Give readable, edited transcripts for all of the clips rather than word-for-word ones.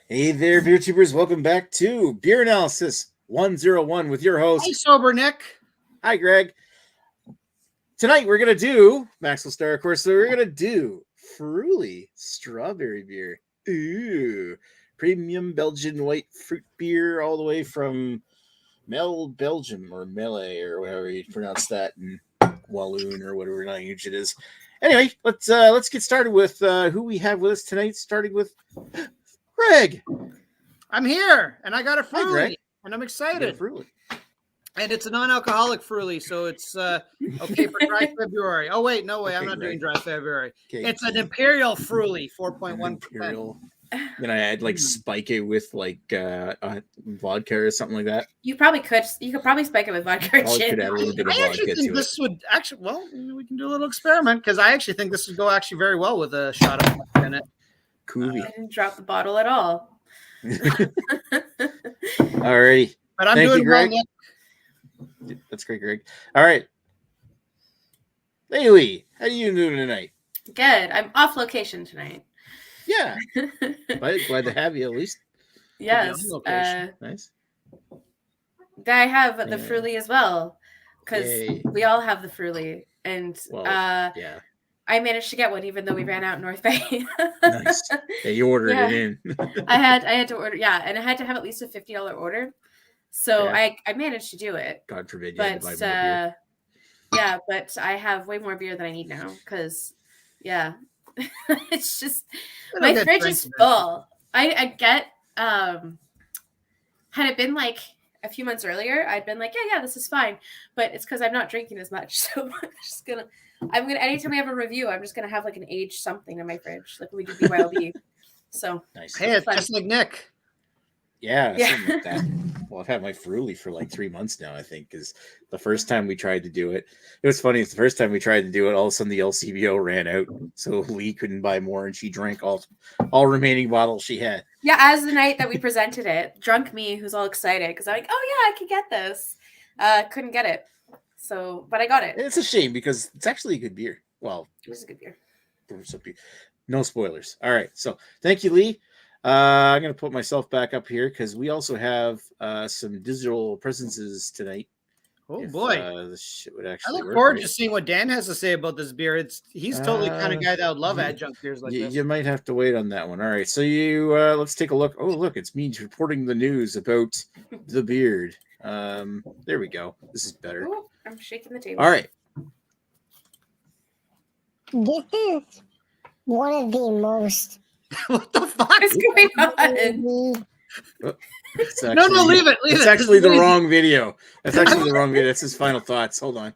Hey there, beer tubers. Welcome back to Beer Analysis 101 with your Hey, host. Sober Nick. Hi, Greg. Tonight we're going to do, Max will start, of course, so we're going to do Früli strawberry beer. Ooh, premium Belgian white fruit beer all the way from Belgium or Melee or whatever you pronounce that in Walloon or whatever language it is. Anyway, let's get started with who we have with us tonight, starting with Greg. I'm here, and I got a Hi, Greg. Früli, and I'm excited. Früli. And it's a non-alcoholic Früli, so it's okay for dry February. Oh, wait, no way. I'm not doing dry February. Okay. It's an Imperial Früli, 4.1%. Imperial. Then I'd like spike it with like vodka or something like that. You probably could. You could probably spike it with vodka or Probably gin. could add a little bit of I actually vodka think to this would actually, well, we can do a little experiment because I actually think this would go actually very well with a shot of vodka in it. Cooley. I didn't drop the bottle at all. Alrighty. But I'm Thank doing you, Greg. well. That's great, Greg. All right. Hey, Lee. How you doing tonight? Good. I'm off location tonight. Yeah. Glad to have you at least. Yes. Nice. I have the Yeah. Früli as well because Yay. we all have the Früli, and Well, yeah. I managed to get one even though we ran out in North Bay. Nice. Yeah, you ordered Yeah. it in. I had to order, yeah, and I had to have at least a $50 order. So Yeah. I managed to do it. God forbid you had But to buy more beer. yeah, but I have way more beer than I need now because yeah. It's just my fridge is full. I get had it been like a few months earlier, I'd been like, yeah, this is fine. But it's because I'm not drinking as much. So I'm gonna anytime we have a review, I'm just gonna have like an aged something in my fridge, like we do BYOB. So Nice. Hey, it's just like Nick. Yeah, something like that. Well, I've had my Früli for like 3 months now, I think, because the first time we tried to do it, it was funny. It's the first time we tried to do it, all of a sudden the LCBO ran out, so Lee couldn't buy more, and she drank all remaining bottles she had. Yeah, as the night that we presented it, drunk me, who's all excited because I'm like, oh yeah, I could get this. Couldn't get it, so but I got it. It's a shame because it's actually a good beer. Well, It was a good beer. No spoilers. All right, so thank you, Lee. I'm going to put myself back up here because we also have some digital presences tonight. Oh, boy. This shit would I actually look work, forward right? to seeing what Dan has to say about this beer. He's totally the kind of guy that would love adjunct beers like this. You might have to wait on that one. All right, so let's take a look. Oh, look, it's me reporting the news about the beard. There we go. This is better. Ooh, I'm shaking the table. All right. This is one of the most. What the fuck? What's going on? No, leave it. It's actually the wrong video. That's actually the wrong video. That's his final thoughts. Hold on.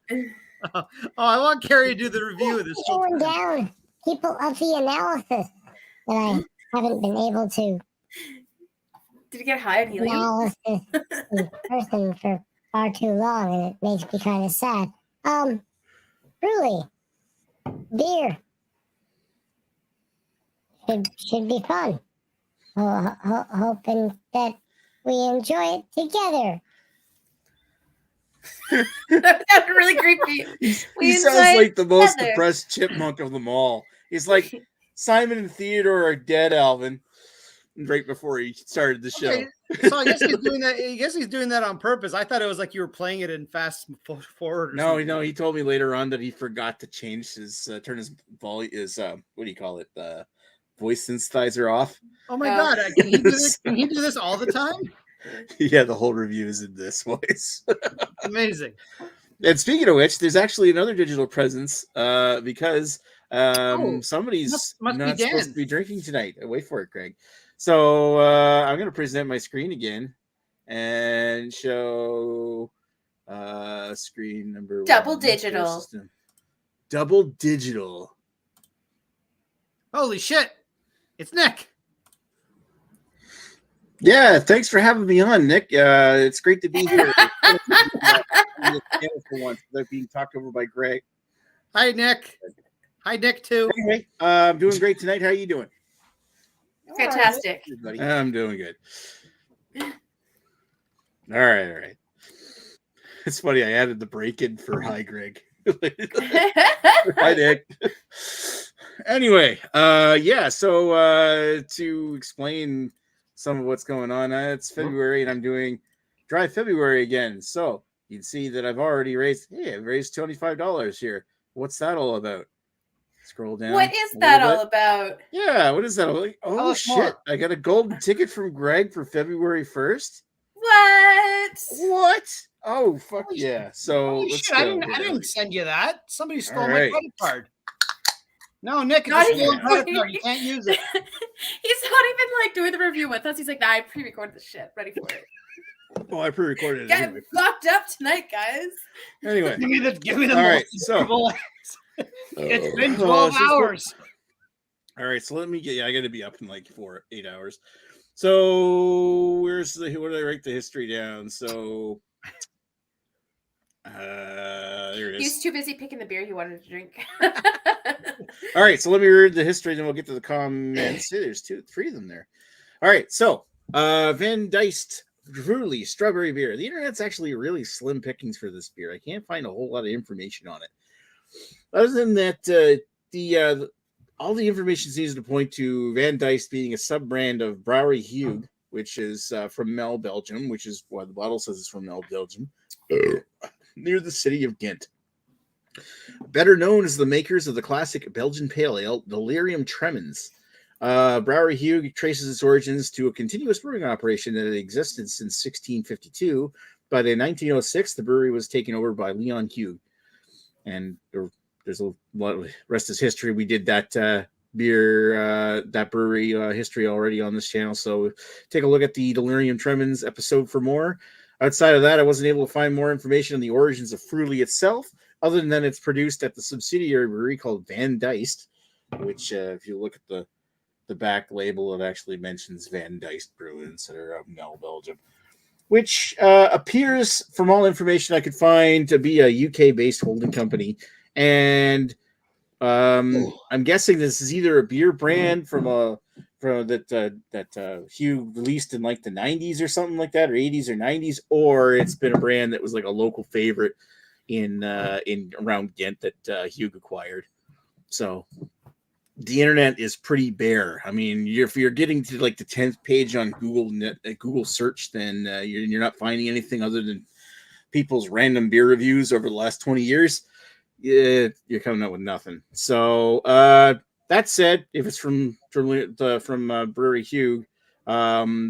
Oh, I want Carrie to do the review of this. Going down people of the analysis that I haven't been able to Did you get high on helium? analysis in person for far too long, and it makes me kind of sad. Really, beer should be fun. Hoping that we enjoy it together. That sounded really creepy. He sounds like the most depressed chipmunk of them all. He's like Simon and Theodore are dead, Alvin. Right before he started the show. Okay. So I guess he's doing that. I guess he's doing that on purpose. I thought it was like you were playing it in fast forward. No. He told me later on that he forgot to change his turn his volume. What do you call it? Voice synthesizer off. Oh my god! Can he do this? Can he do this all the time? Yeah, the whole review is in this voice. Amazing. And speaking of which, there's actually another digital presence because somebody's must not be supposed to be drinking tonight. Wait for it, Greg. So I'm going to present my screen again and show screen number Double one. digital. Double digital. Holy shit! It's Nick. Yeah, thanks for having me on, Nick. It's great to be here. For once, without being talked over by Greg. Hi, Nick. Hi, Nick, too. Anyway, I'm doing great tonight. How are you doing? Fantastic. I'm doing good. All right. It's funny. I added the break in for hi, Greg. Hi, Nick. Anyway, so to explain some of what's going on. It's February, and I'm doing Dry February again. So you'd see that I've already raised. Hey, I've raised $25 here. What's that all about? Scroll down. What is that all about? Yeah, what is that? Oh us shit! more. I got a golden ticket from Greg for February 1st. What? What? Oh fuck Holy yeah! So Holy let's shit, go. I didn't send you that. Somebody stole All my right. credit card. No, Nick, it's Not a even stolen credit like- card. You can't use it. He's not even like doing the review with us. He's like, nah, I pre-recorded the shit. Ready for it. Oh, I pre-recorded it Get anyway. fucked up tonight, guys. Anyway, Give me the all right. most So terrible- it's been Oh, 12 it's just- hours. all right. So let me get. Yeah, I got to be up in like 8 hours. So where's the? What did I write the history down? So there it He was is. too busy picking the beer he wanted to drink. All right, so let me read the history, then we'll get to the comments. See, there's 3 of them there. All right, so Van Diest Früli strawberry beer. The internet's actually really slim pickings for this beer. I can't find a whole lot of information on it. Other than that, all the information seems to point to Van Diest being a sub-brand of Brouwerij Huyghe, which is from Mel, Belgium, which is why the bottle says it's from Mel, Belgium, near the city of Ghent. Better known as the makers of the classic Belgian pale ale, Delirium Tremens. Brouwerij Huyghe traces its origins to a continuous brewing operation that had existed since 1652, but in 1906, the brewery was taken over by Leon Huyghe. And there's a lot of rest is history. We did that that brewery history already on this channel, so take a look at the Delirium Tremens episode for more. Outside of that, I wasn't able to find more information on the origins of Früli itself, other than it's produced at the subsidiary brewery called Van Diest, which, if you look at the back label, it actually mentions Van Diest Brew instead of Mel, Belgium, which appears, from all information I could find, to be a UK-based holding company. And I'm guessing this is either a beer brand that Hugh released in like the 90s or something like that, or 80s or 90s, or it's been a brand that was like a local favorite in around Ghent that Hugh acquired. So the internet is pretty bare. I mean, if you're getting to like the 10th page on Google search, then you're not finding anything other than people's random beer reviews over the last 20 years. You're coming up with nothing. So that said, if it's from Brewery Huyghe,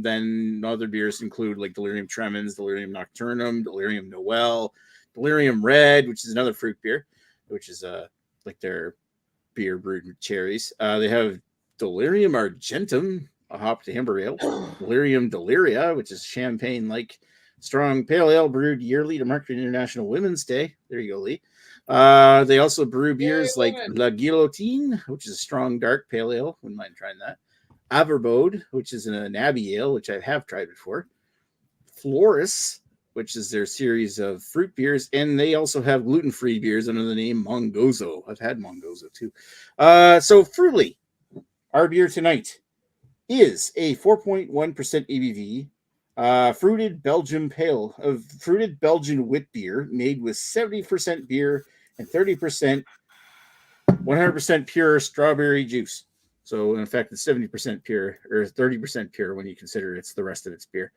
then other beers include like Delirium Tremens, Delirium Nocturnum, Delirium Noel, Delirium Red, which is another fruit beer, which is like their beer brewed with cherries. They have Delirium Argentum, a hopped amber ale, Delirium Deliria, which is champagne like strong pale ale brewed yearly to mark International Women's Day. There you go, Lee. They also brew beers like La Guillotine, which is a strong dark pale ale. Wouldn't mind trying that. Averbode, which is an abbey ale, which I have tried before. Floris, which is their series of fruit beers, and they also have gluten-free beers under the name Mongozo. I've had Mongozo too. So Früli, our beer tonight, is a 4.1% ABV, fruited Belgian wit beer made with 70% beer and 30% 100% pure strawberry juice. So in effect, it's 70% pure or 30% pure when you consider it's the rest of its beer.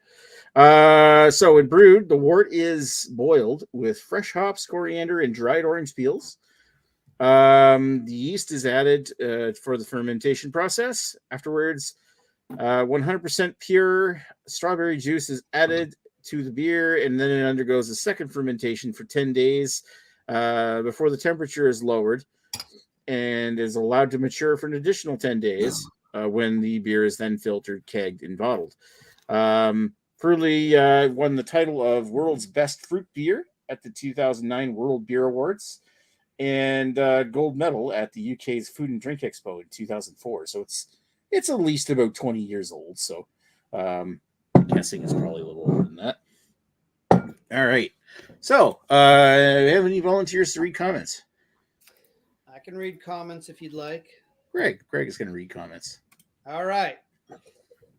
So when brewed, the wort is boiled with fresh hops, coriander, and dried orange peels. The yeast is added for the fermentation process. Afterwards, 100% pure strawberry juice is added to the beer, and then it undergoes a second fermentation for 10 days before the temperature is lowered and is allowed to mature for an additional 10 days when the beer is then filtered, kegged, and bottled. Früli won the title of World's Best Fruit Beer at the 2009 World Beer Awards and gold medal at the UK's Food and Drink Expo in 2004. So it's at least about 20 years old. So I'm guessing it's probably a little older than that. All right. So have any volunteers to read comments? I can read comments if you'd like. Greg is going to read comments. All right.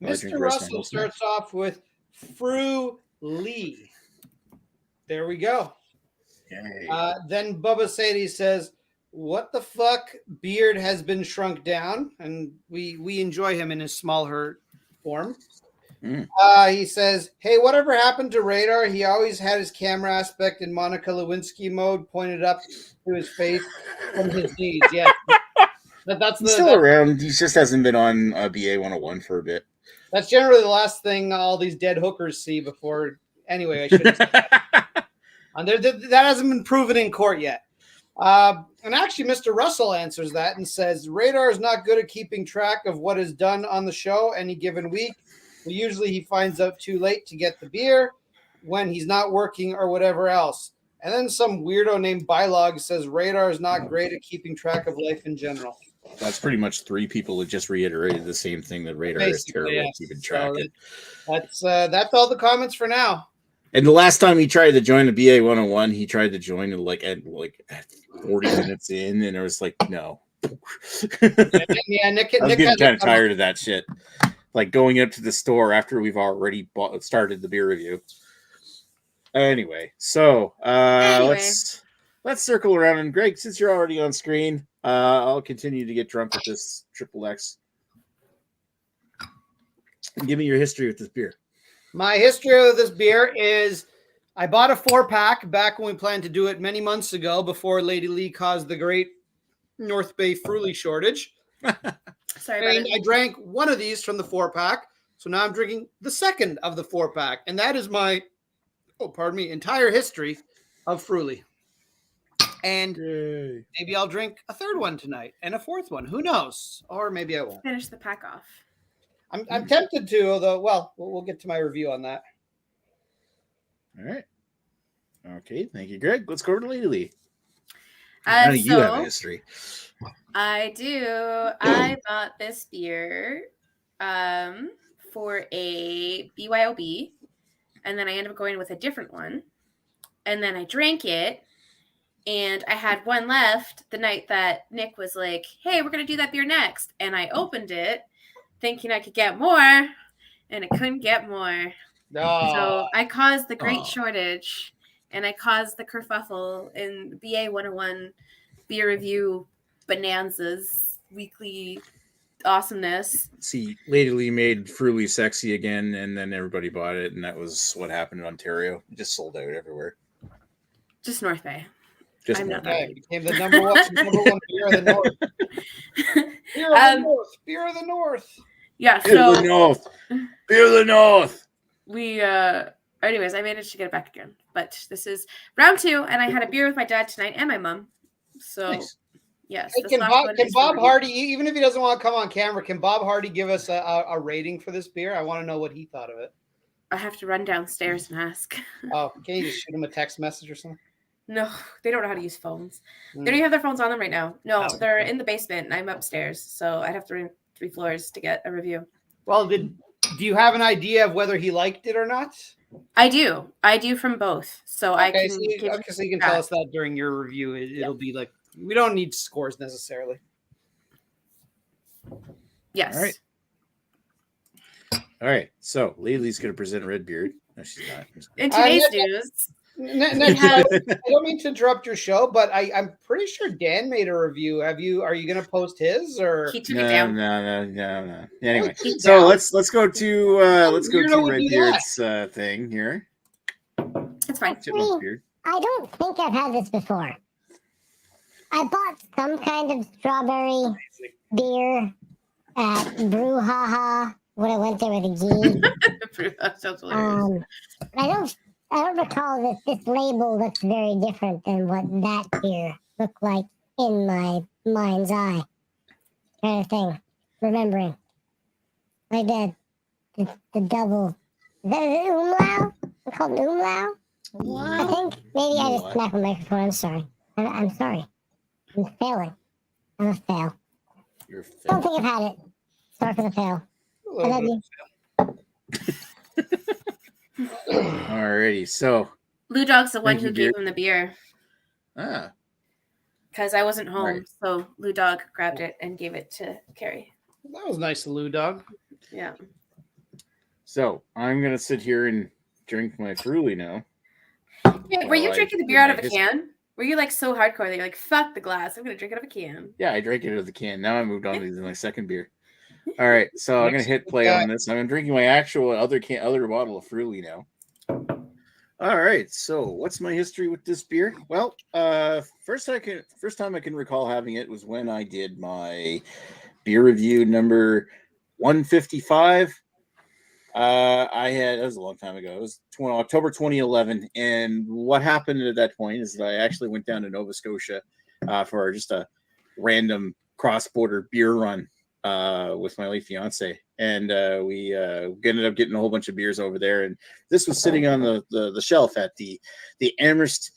Mr. Russell starts off with Früli. There we go. Okay. Then Bubba Sadie says, "What the fuck? Beard has been shrunk down," and we enjoy him in his small hurt form. He says, "Hey, whatever happened to Radar? He always had his camera aspect in Monica Lewinsky mode, pointed up to his face from his knees." Yeah, He's still around. He just hasn't been on BA 101 for a bit. that's generally the last thing all these dead hookers see before. Anyway, I shouldn't say that. That hasn't been proven in court yet. And actually, Mr. Russell answers that and says, Radar is not good at keeping track of what is done on the show any given week. But usually he finds out too late to get the beer when he's not working or whatever else. And then some weirdo named Bylog says Radar is not great at keeping track of life in general. That's pretty much three people that just reiterated the same thing, that Radar is terrible at keeping track of. That's all the comments for now. And the last time he tried to join the BA 101, he tried to join at 40 minutes in, and it was like, no. Yeah, Nick I was getting kind of tired of that shit. Like going up to the store after we've already started the beer review. Anyway, so let's circle around. And Greg, since you're already on screen, I'll continue to get drunk with this Triple X. Give me your history with this beer. My history of this beer is I bought a 4-pack back when we planned to do it many months ago before Lady Lee caused the great North Bay Früli shortage. Sorry, and I drank one of these from the 4-pack. So now I'm drinking the second of the 4-pack. And that is my, entire history of Früli. And maybe I'll drink a third one tonight and a fourth one. Who knows? Or maybe I won't. Finish the pack off. I'm tempted to, although, well, we'll get to my review on that. All right. Okay. Thank you, Greg. Let's go over to Lady Lee. So you have a history. I do. I bought this beer for a BYOB, and then I ended up going with a different one. And then I drank it, and I had one left the night that Nick was like, hey, we're going to do that beer next. And I opened it thinking I could get more, and I couldn't get more. No. So I caused the great shortage, and I caused the kerfuffle in BA 101 beer review bonanzas, weekly awesomeness. See, Lady Lee made Früli sexy again, and then everybody bought it, and that was what happened in Ontario. It just sold out everywhere. Just North Bay. Just I'm North not Bay. It became the number one beer of the North. Beer of the North. Beer of the North. Yeah, Beer of the so North. Beer of the North. we anyways, I managed to get it back again. But this is round 2, and I had a beer with my dad tonight and my mom. So Nice. yes. Hey, this can last Bob, one can is Bob for Hardy, even if he doesn't want to come on camera, can Bob Hardy give us a rating for this beer? I want to know what he thought of it. I have to run downstairs and ask. Oh, can you just shoot him a text message or something? No, they don't know how to use phones. They don't even have their phones on them right now. No, they're in the basement, and I'm upstairs, so I'd have to run 3 floors to get a review. Well, do you have an idea of whether he liked it or not? I do from both, so I can. So you can tell us that during your review. It'll be like, we don't need scores necessarily. Yes. All right. All right. So Lady going to present Redbeard. No, she's not. In today's news, I don't mean to interrupt your show, but I'm pretty sure Dan made a review. Are you going to post his, or he took it down. No. Anyway, so let's go to Redbeard's thing here. It's fine. Beard. I don't think I've had this before. I bought some kind of strawberry beer at Brew Haha when I went there with a gee. That sounds hilarious. I don't recall that this label looks very different than what that beer looked like in my mind's eye. Kind of thing. Remembering. Like that. The double. Is that an umlaut? It's called an umlaut? I think maybe I just smacked my microphone. I'm sorry. I'm sorry. I'm failing. I'm a fail. You're Don't think I've had it. Sorry for the fail. I love you. Alrighty, so Lou Dog's the one Thank you, who gave him the beer because I wasn't home, Right. so Lou Dog grabbed it and gave it to Carrie. that was nice of Lou Dog. Yeah. So I'm gonna sit here and drink my Früli now. Yeah, were you Well, drinking the I beer out of did a my can? Were you like so hardcore that you're like, fuck the glass, I'm gonna drink it out of a can? Yeah, I drank it out of the can. Now I moved on to my second beer. All right, so I'm gonna hit play Yeah. on this. I'm drinking my actual other bottle of Früli now. All right, so what's my history with this beer? Well, first time I can recall having it was when I did my beer review number 155. That was a long time ago. It was October 2011, and what happened at that point is that I actually went down to Nova Scotia for just a random cross-border beer run with my late fiance, and we ended up getting a whole bunch of beers over there. And this was sitting on the shelf at the Amherst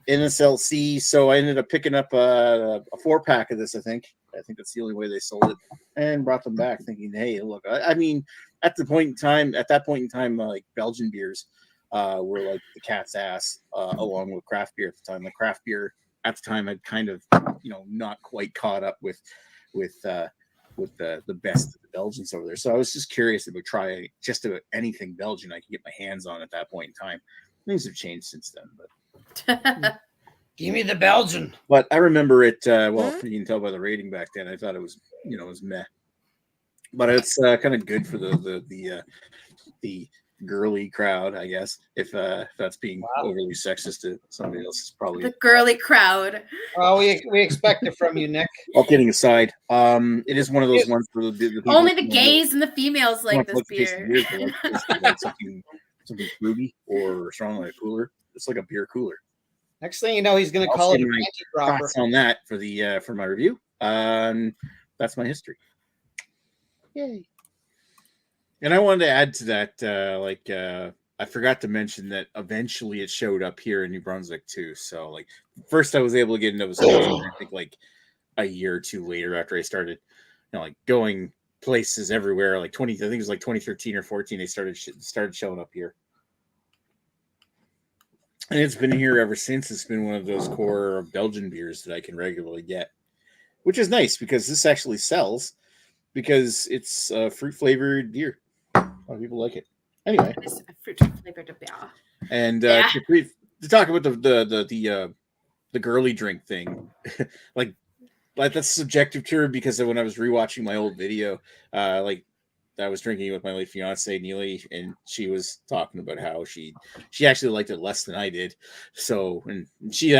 NSLC, so I ended up picking up a 4-pack of this. I think that's the only way they sold it, and brought them back, thinking, hey, look, I mean, at that point in time, like Belgian beers were like the cat's ass, along with craft beer at the time. Like craft beer at the time had kind of, not quite caught up with the best of the Belgians over there. So I was just curious about trying just about anything Belgian I could get my hands on at that point in time. Things have changed since then, but Give me the Belgian. But I remember it. Well, you can tell by the rating back then. I thought it was, it was meh. But it's kind of good for the girly crowd, I guess. If that's being overly sexist to somebody else, is probably The girly crowd. Well, we expect it from you, Nick. All kidding aside, it is one of those ones for the people Only the gays and the females like this like to taste beer. the beer, like something fruity or strong like a cooler. It's like a beer cooler. Next thing you know, he's going to call it an anti-dropper. Thoughts on that for my review. That's my history. Yay! And I wanted to add to that, I forgot to mention that eventually it showed up here in New Brunswick too. So like, first I was able to get into Nova Scotia, I think like a year or two later after I started, like going places everywhere. Like I think it was like 2013 or 14, they started showing up here. And it's been here ever since. It's been one of those core Belgian beers that I can regularly get, which is nice because this actually sells because it's fruit flavored beer. A lot of people like it. Anyway, It's a fruit flavored beer. And to talk about the girly drink thing, like that's subjective to her because when I was rewatching my old video, I was drinking with my late fiance Neely, and she was talking about how she actually liked it less than I did. So, and she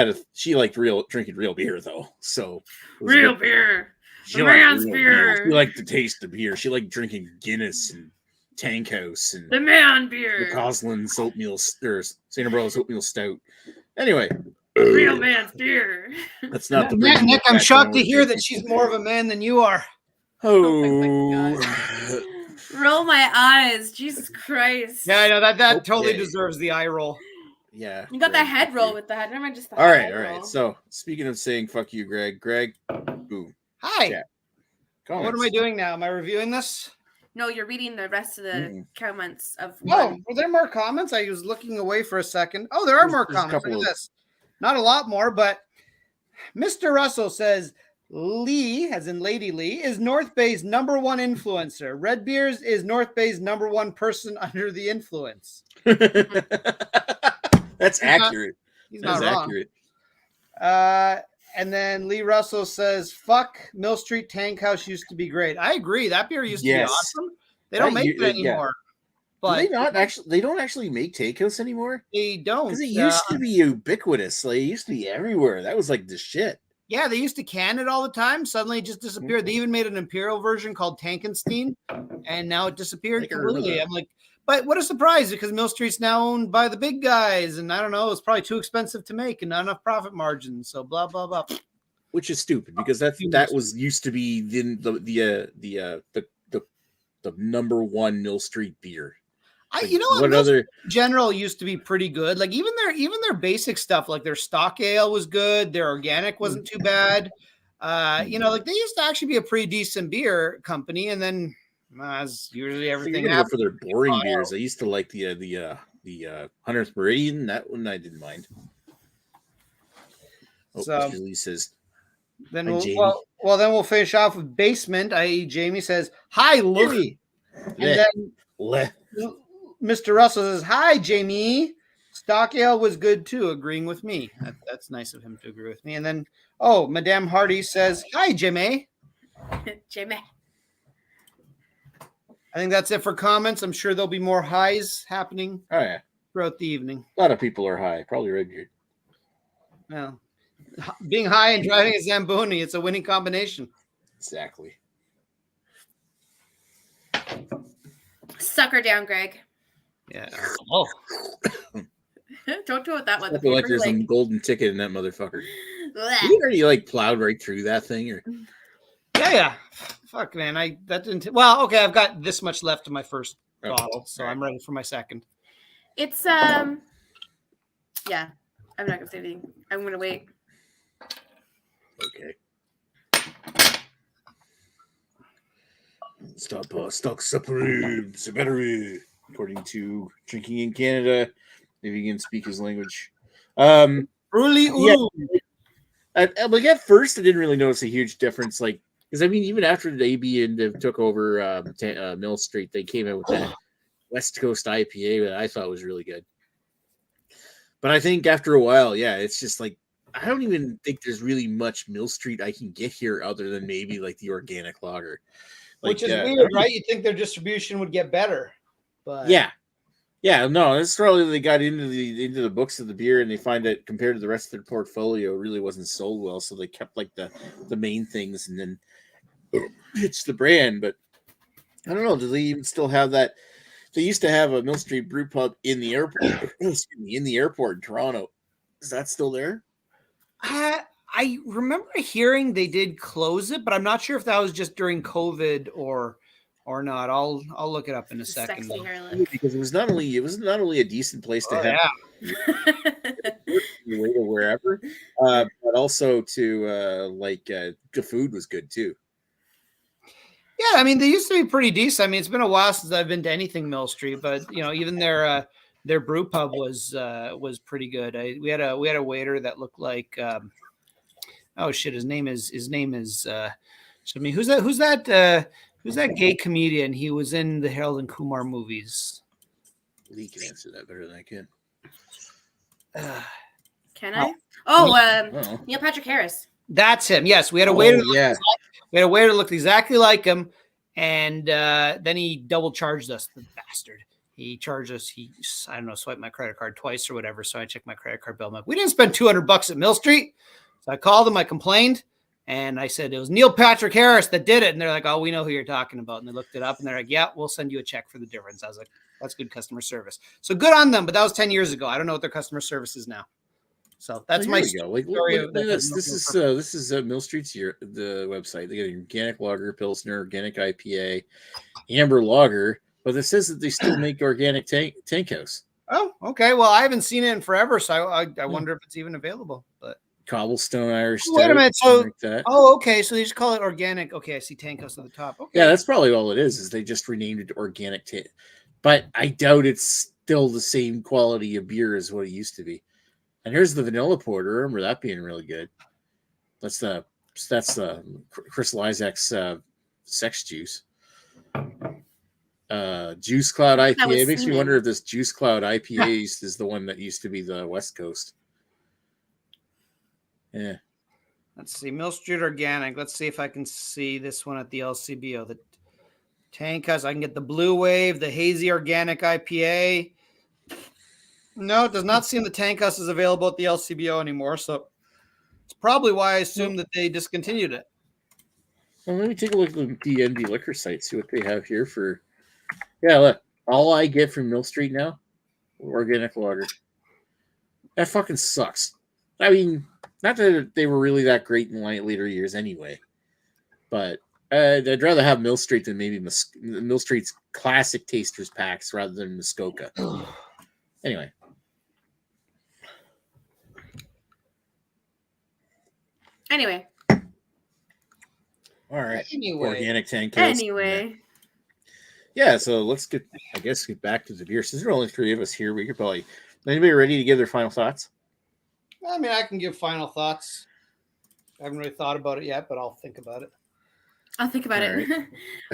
liked drinking real beer though. So real beer, she man's beer. She liked the taste of beer. She liked drinking Guinness and Tank House and the man beer, the Coslin's oatmeal or St. Umbrella's oatmeal stout. Anyway, real man's beer. That's not the Nick. I'm shocked to hear that she's more of a man than you are. Oh my roll my eyes, Jesus Christ! Yeah, I know that totally deserves the eye roll. Yeah, you got the head roll with that. Never mind, just the all right. roll. So speaking of saying "fuck you," Greg, boom. Hi. What am I doing now? Am I reviewing this? No, you're reading the rest of the comments of. Oh, were there more comments? I was looking away for a second. Oh, there are more comments. Look at this. Not a lot more, but Mr. Russell says Lee, as in Lady Lee, is North Bay's #1 influencer. Red Beers is North Bay's #1 person under the influence. That's accurate. He's not wrong. Accurate. And then Lee Russell says, fuck, Mill Street Tank House used to be great. I agree. That beer used to be awesome. They don't make it anymore. But they don't actually make Tank House anymore? They don't. Because it used to be ubiquitous. Like, it used to be everywhere. That was like the shit. Yeah, they used to can it all the time. Suddenly it just disappeared. They even made an Imperial version called Tankenstein, and now it disappeared completely. I'm like, but what a surprise, because Mill Street's now owned by the big guys, and I don't know, it's probably too expensive to make and not enough profit margins. So blah blah blah. Which is stupid because that was used to be the #1 Mill Street beer. What other general used to be pretty good. Like even their basic stuff, like their stock ale was good. Their organic wasn't too bad. Like they used to actually be a pretty decent beer company, and then as usually everything for their boring beers. I used to like the 100th Meridian. That one I didn't mind. So Julie says, then we'll finish off with Basement. I.e., Jamie says, "Hi, Louie," and then Mr. Russell says, "Hi, Jamie. Stock ale was good too." Agreeing with me. That's nice of him to agree with me. And then, Madame Hardy says, "Hi, Jimmy." Jimmy. I think that's it for comments. I'm sure there'll be more highs happening Oh yeah, throughout the evening. a lot of people are high. Probably Redbeard. Yeah. Being high and driving a Zamboni, it's a winning combination. Exactly. Suck her down, Greg. Yeah. Oh. Don't do it that one. I feel like there's a golden ticket in that motherfucker. You already like plowed right through that thing, or Yeah. Fuck, man. That didn't. Well, okay. I've got this much left of my first bottle, so I'm ready for my second. It's yeah. I'm not gonna say anything. I'm gonna wait. okay. Stock separate. According to Drinking in Canada, maybe you can speak his language. Früli, Like at first, I didn't really notice a huge difference. Like, because I mean, even after the AB and took over Mill Street, they came out with that West Coast IPA that I thought was really good. But I think after a while, yeah, it's just like I don't even think there's really much Mill Street I can get here other than maybe like the organic lager. Like, which is weird, right? You'd think their distribution would get better, but yeah, no, it's probably they got into the books of the beer and they find that compared to the rest of their portfolio, it really wasn't sold well, so they kept like the main things and then it's the brand. But I don't know, do they even still have that? They used to have a Mill Street Brew Pub in the airport. In the airport in Toronto. Is that still there? I remember hearing they did close it, but I'm not sure if that was just during COVID or not. I'll look it up in a second. Because it was not only a decent place to have way to wherever, but also to the food was good too. Yeah, I mean they used to be pretty decent. I mean it's been a while since I've been to anything Mill Street, but you know even their brew pub was pretty good. We had a waiter that looked like oh shit, his name is I mean who's that gay comedian? He was in the Harold and Kumar movies. Lee can answer that better than I can. Can I? Oh, Neil Patrick Harris. That's him. Yes, we had a waiter. We had a waiter that looked exactly like him, and then he double charged us. The bastard. He charged us. I don't know, swiped my credit card twice or whatever. So I checked my credit card bill. I'm like, we didn't spend $200 at Mill Street. So I called him. I complained, and I said it was Neil Patrick Harris that did it. And they're like, oh, we know who you're talking about. And they looked it up, and they're like, yeah, we'll send you a check for the difference. I was like, that's good customer service. So good on them. But that was 10 years ago. I don't know what their customer service is now. So that's my story. Look at this. This is Mill Street's the website. They got an organic lager, Pilsner, organic IPA, amber lager. But it says that they still make organic tank house. Oh, okay. Well, I haven't seen it in forever, so I wonder if it's even available. But Cobblestone Irish. Wait a minute. So, okay. So they just call it organic. Okay, I see tank house at the top. Okay. Yeah, that's probably all it is. Is they just renamed it to organic tank. But I doubt it's still the same quality of beer as what it used to be. And here's the vanilla porter. Remember that being really good. That's the Crystal Isaac's sex juice. Juice Cloud IPA. It makes me wonder if this Juice Cloud IPA is the one that used to be the West Coast. Yeah. Let's see. Mill Street Organic. Let's see if I can see this one at the LCBO. The tank house. I can get the Blue Wave, the Hazy Organic IPA. No, it does not seem the tank house is available at the LCBO anymore. So it's probably why I assumed that they discontinued it. Well, let me take a look at the DND liquor site, see what they have here for. Yeah, look. All I get from Mill Street now, organic lager. That fucking sucks. I mean, not that they were really that great in later years anyway. But I'd rather have Mill Street than maybe Mill Street's classic tasters packs rather than Muskoka. Anyway. All right. Organic tank house. Anyway. Yeah, so let's get back to the beer. Since there are only three of us here, we could probably. Anybody ready to give their final thoughts? I mean, I can give final thoughts. I haven't really thought about it yet, but I'll think about it. I'll think about it.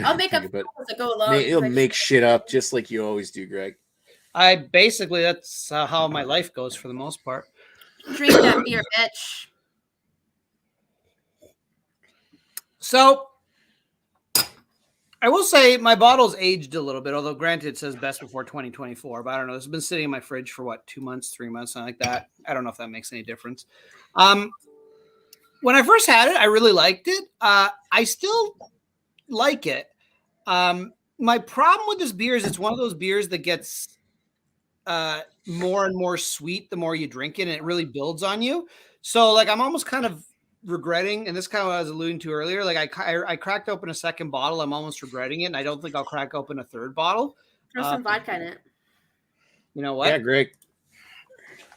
I'll make up as I go along. You'll make shit up just like you always do, Greg. That's how my life goes for the most part. Drink that beer, bitch. So, I will say my bottle's aged a little bit, although granted it says best before 2024, but I don't know. It's been sitting in my fridge for what, 2 months, 3 months, something like that. I don't know if that makes any difference. When I first had it, I really liked it. I still like it. My problem with this beer is it's one of those beers that gets more and more sweet the more you drink it, and it really builds on you. So like I'm almost kind of regretting, and this is kind of what I was alluding to earlier. Like I cracked open a second bottle. I'm almost regretting it, and I don't think I'll crack open a third bottle. Throw some vodka in it. You know what? Yeah, Greg.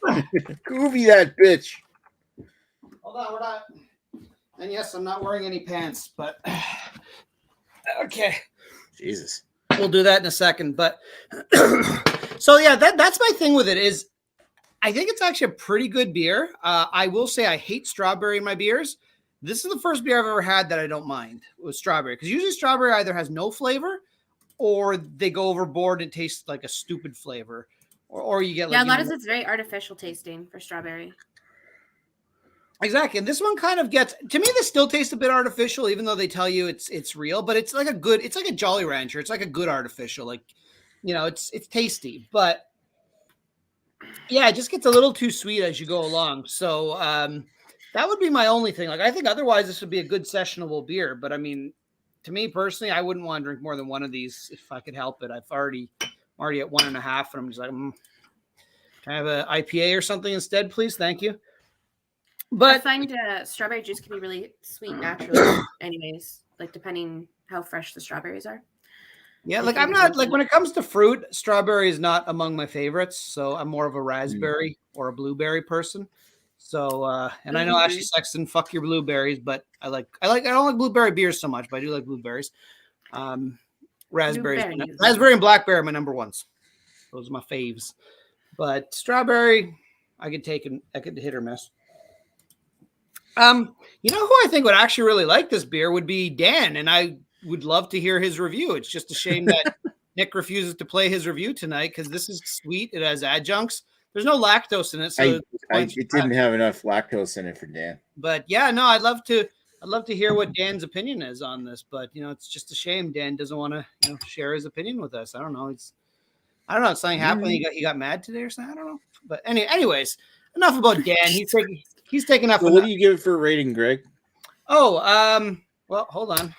Groovy that bitch. Hold on, we're not. And yes, I'm not wearing any pants, but okay. Jesus. We'll do that in a second. But so yeah, that's my thing with it is I think it's actually a pretty good beer. I will say I hate strawberry in my beers. This is the first beer I've ever had that I don't mind with strawberry, because usually strawberry either has no flavor or they go overboard and tastes like a stupid flavor, or you get like, yeah, a lot of it's very artificial tasting for strawberry. Exactly. And this one kind of gets, to me, this still tastes a bit artificial, even though they tell you it's real, but it's like a Jolly Rancher. It's like a good artificial, like, you know, it's tasty, but yeah, it just gets a little too sweet as you go along. So that would be my only thing. Like, I think otherwise this would be a good sessionable beer, but I mean, to me personally, I wouldn't want to drink more than one of these if I could help it. I'm already at 1.5, and I'm just like, can I have an IPA or something instead, please? Thank you. But I find strawberry juice can be really sweet naturally, anyways. Like depending how fresh the strawberries are. Yeah, like I'm not like when it comes to fruit, strawberry is not among my favorites. So I'm more of a raspberry or a blueberry person. So and I know Ashley Sexton, fuck your blueberries, but I don't like blueberry beers so much, but I do like blueberries. Raspberry and blackberry are my number ones. Those are my faves. But strawberry, I could hit or miss. You know who I think would actually really like this beer would be Dan, and I would love to hear his review. It's just a shame that Nick refuses to play his review tonight because this is sweet. It has adjuncts. There's no lactose in it, so it didn't have enough lactose in it for Dan. But yeah, no, I'd love to hear what Dan's opinion is on this. But you know, it's just a shame Dan doesn't want to share his opinion with us. I don't know. Something happened. He got mad today or something. I don't know. But anyways, enough about Dan. He's taking up. So what do you give it for a rating, Greg? Oh, well, hold on.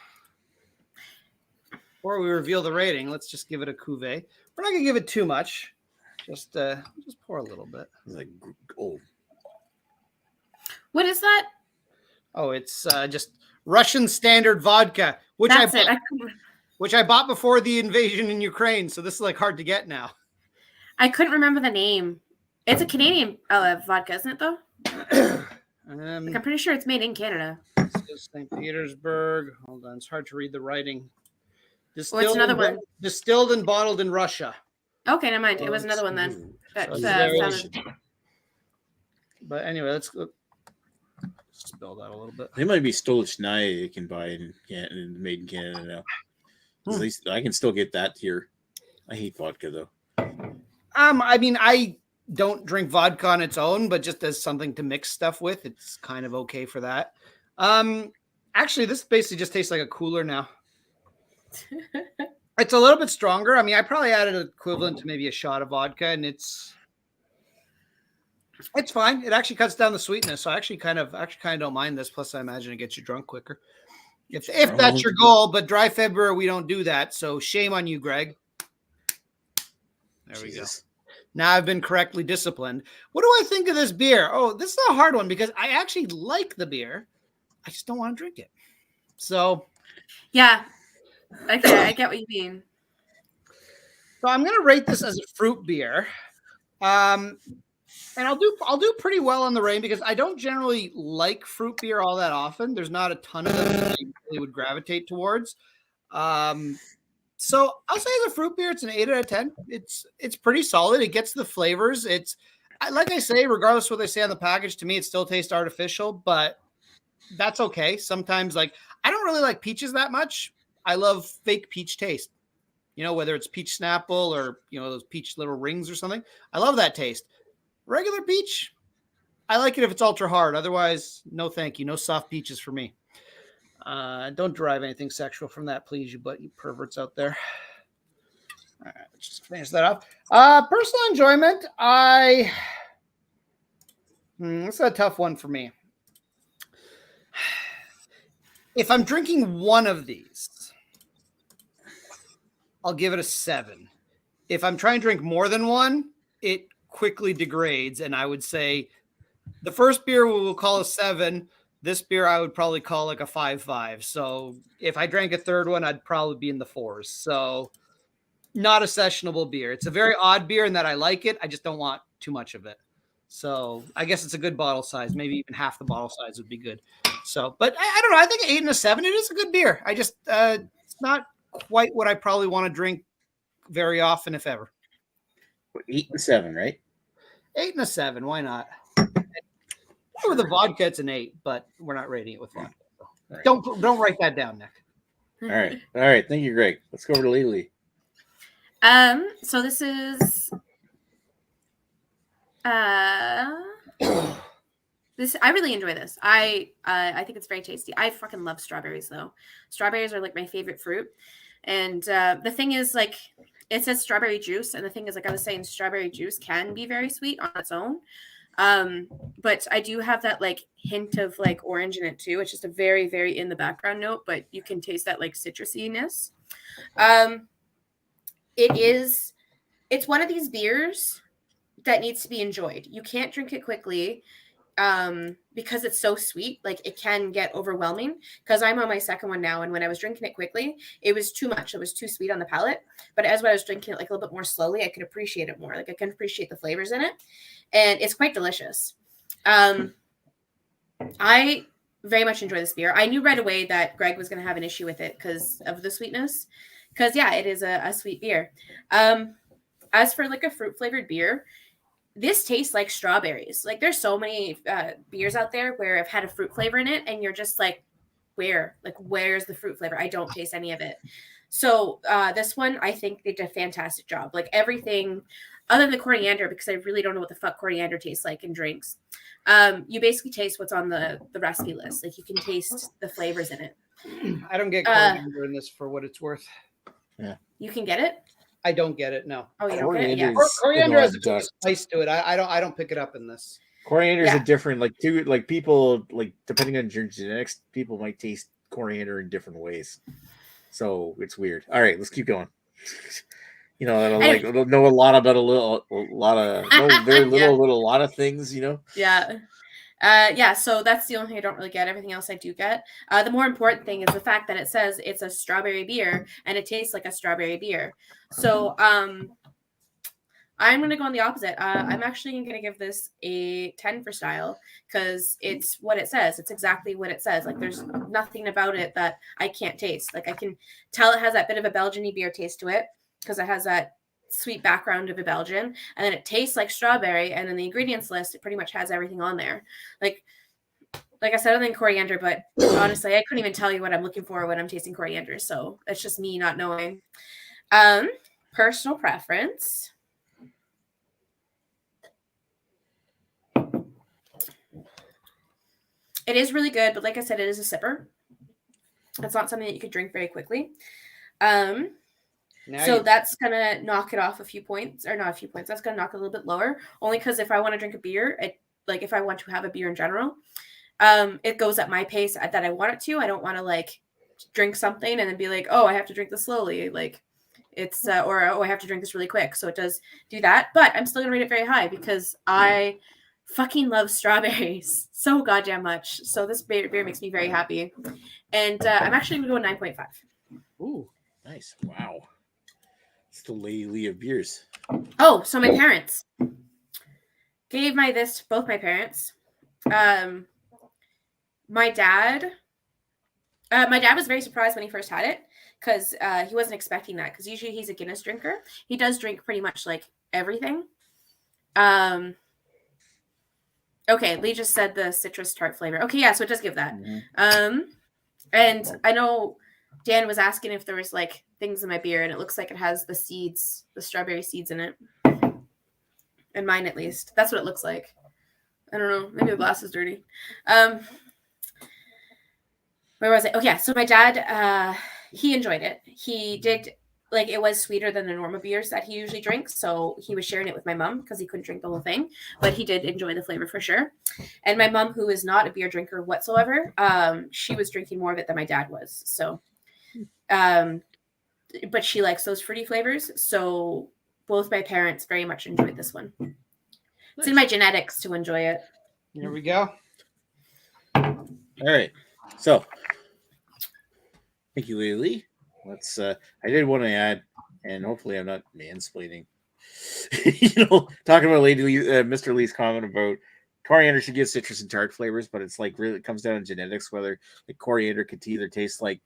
Before we reveal the rating, let's just give it a cuvee. We're not gonna give it too much. Just pour a little bit. Like old. What is that? Oh, it's just Russian standard vodka, which I bought before the invasion in Ukraine. So this is like hard to get now. I couldn't remember the name. It's a Canadian vodka, isn't it though? I'm pretty sure it's made in Canada. This is St. Petersburg. Hold on, it's hard to read the writing. It's another one. Distilled and bottled in Russia. Okay, never mind. It was another one then. But anyway, let's go. Spell that a little bit. They might be Stolichnaya you can buy in Canada, made in Canada now. At least I can still get that here. I hate vodka though. I mean, I don't drink vodka on its own, but just as something to mix stuff with, it's kind of okay for that. Actually, this basically just tastes like a cooler now. It's a little bit stronger. I mean, I probably added an equivalent to maybe a shot of vodka, and it's fine. It actually cuts down the sweetness, so I actually kind of don't mind this. Plus, I imagine it gets you drunk quicker, if that's your goal. But dry February, we don't do that. So shame on you, Greg. There we go. Now I've been correctly disciplined. What do I think of this beer? Oh, this is a hard one because I actually like the beer. I just don't want to drink it. So, yeah. Okay, I get what you mean. So I'm going to rate this as a fruit beer. And I'll do pretty well on the rating because I don't generally like fruit beer all that often. There's not a ton of them that I really would gravitate towards. So I'll say as a fruit beer, it's an 8 out of 10. It's pretty solid. It gets the flavors. Like I say, regardless of what they say on the package, to me, it still tastes artificial, but that's okay. Sometimes, like, I don't really like peaches that much. I love fake peach taste. You know, whether it's peach Snapple or, those peach little rings or something. I love that taste. Regular peach, I like it if it's ultra hard. Otherwise, no thank you. No soft peaches for me. Don't derive anything sexual from that, please, you perverts out there. All right, let's just finish that off. Personal enjoyment. This is a tough one for me. If I'm drinking one of these, I'll give it a 7. If I'm trying to drink more than one, it quickly degrades, and I would say the first beer we will call a 7. This beer I would probably call like a 5.5. So if I drank a third one, I'd probably be in the 4s. So not a sessionable beer. It's a very odd beer in that I like it. I just don't want too much of it. So I guess it's a good bottle size. Maybe even half the bottle size would be good. So, but I don't know. I think 8 and a 7, it is a good beer. I just, it's not quite what I probably want to drink very often, if ever. 8 and 7, right? 8 and a 7. Why not? With the vodka, it's an 8, but we're not rating it with vodka. So. Right. Don't write that down, Nick. All right. Thank you, Greg. Let's go over to Lily. So this is this. I really enjoy this. I think it's very tasty. I fucking love strawberries though. Strawberries are like my favorite fruit. And the thing is, like, it says strawberry juice, and the thing is, like I was saying, strawberry juice can be very sweet on its own. But I do have that like hint of like orange in it too. It's just a very, very in the background note, but you can taste that like citrusiness. It's one of these beers that needs to be enjoyed. You can't drink it quickly because it's so sweet. Like it can get overwhelming, because I'm on my second one now. And when I was drinking it quickly, it was too much. It was too sweet on the palate. But as I was drinking it like a little bit more slowly, I could appreciate it more. Like I can appreciate the flavors in it. And it's quite delicious. I very much enjoy this beer. I knew right away that Greg was going to have an issue with it because of the sweetness. Because, yeah, it is a sweet beer. As for like a fruit flavored beer, this tastes like strawberries. Like there's so many beers out there where I've had a fruit flavor in it, and you're just like, where's the fruit flavor? I don't taste any of it. So this one, I think they did a fantastic job. Like everything other than the coriander, because I really don't know what the fuck coriander tastes like in drinks. You basically taste what's on the recipe list. Like you can taste the flavors in it. I don't get coriander in this for what it's worth. Yeah. You can get it? I don't get it. No. Oh, you don't get it? Yeah. Coriander has a spice to it. I don't pick it up in this. Coriander is a different, like people, like depending on your genetics, people might taste coriander in different ways. So it's weird. All right, let's keep going. You know, I don't know a lot about a lot of things, you know? Yeah. So that's the only thing I don't really get. Everything else I do get. The more important thing is the fact that it says it's a strawberry beer and it tastes like a strawberry beer. So I'm going to go on the opposite. I'm actually going to give this a 10 for style, because it's what it says. It's exactly what it says. Like there's nothing about it that I can't taste. Like I can tell it has that bit of a Belgian-y beer taste to it, because it has that sweet background of a Belgian, and then it tastes like strawberry, and then the ingredients list, it pretty much has everything on there. Like I said, other than coriander, but honestly, I couldn't even tell you what I'm looking for when I'm tasting coriander, so it's just me not knowing. Personal preference. It is really good, but like I said, it is a sipper. It's not something that you could drink very quickly. That's going to knock it off a few points, or not a few points. That's going to knock it a little bit lower, only because if I want to drink a beer, if I want to have a beer in general, it goes at my pace that I want it to. I don't want to like drink something and then be like, oh, I have to drink this slowly. Like it's, or, oh, I have to drink this really quick. So it does do that, but I'm still going to rate it very high because I fucking love strawberries so goddamn much. So this beer makes me very happy. And I'm actually going to go 9.5. Ooh, nice. Wow. It's the Lily of beers. Oh, so my parents gave this to both my parents. My dad was very surprised when he first had it, because he wasn't expecting that, because usually he's a Guinness drinker. He does drink pretty much like everything. Okay, Lee just said the citrus tart flavor. Okay, yeah, so it does give that. Mm-hmm. And I know Dan was asking if there was like things in my beer, and it looks like it has the seeds, the strawberry seeds in it. In mine, at least. That's what it looks like. I don't know. Maybe the glass is dirty. where was it? Oh yeah, so my dad, he enjoyed it. He did like it was sweeter than the normal beers that he usually drinks, so he was sharing it with my mom because he couldn't drink the whole thing, but he did enjoy the flavor for sure. And my mom, who is not a beer drinker whatsoever, she was drinking more of it than my dad was. So, but she likes those fruity flavors, so both my parents very much enjoyed this one. It's in my genetics to enjoy it. Here we go. All right. So, thank you, Lily. Let's. I did want to add, and hopefully, I'm not mansplaining. Talking about Mr. Lee's comment about coriander should give citrus and tart flavors, but it's like really it comes down to genetics. Whether like coriander could either taste like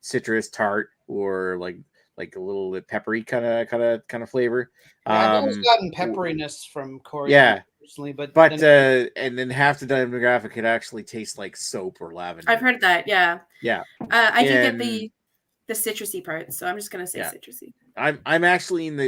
citrus, tart, or like a little bit peppery kind of flavor. Yeah, I've always gotten pepperiness from coriander. Yeah. Personally, but and then half the demographic could actually taste like soap or lavender. I've heard that, yeah. Yeah. I do get the citrusy part, so I'm just gonna say citrusy. I'm actually in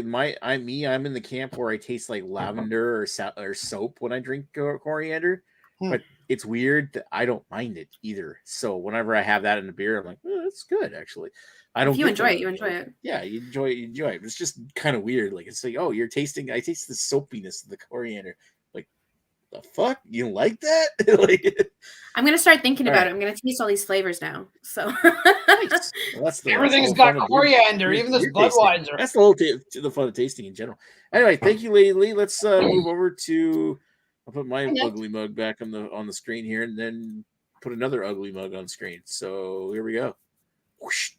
I'm in the camp where I taste like lavender or soap when I drink coriander, but it's weird that I don't mind it either. So whenever I have that in a beer, I'm like, oh, that's good actually. If you enjoy it, you enjoy it. Yeah, you enjoy it. It's just kind of weird. Like it's like, oh, I taste the soapiness of the coriander. Like, the fuck? You like that? Like, I'm gonna start thinking about it. I'm gonna taste all these flavors now. So nice. Well, everything's got coriander, even this Budweiser. That's the whole the fun of tasting in general. Anyway, thank you, Lee. Let's move over to. I'll put my ugly mug back on the screen here, and then put another ugly mug on screen. So here we go. Whoosh.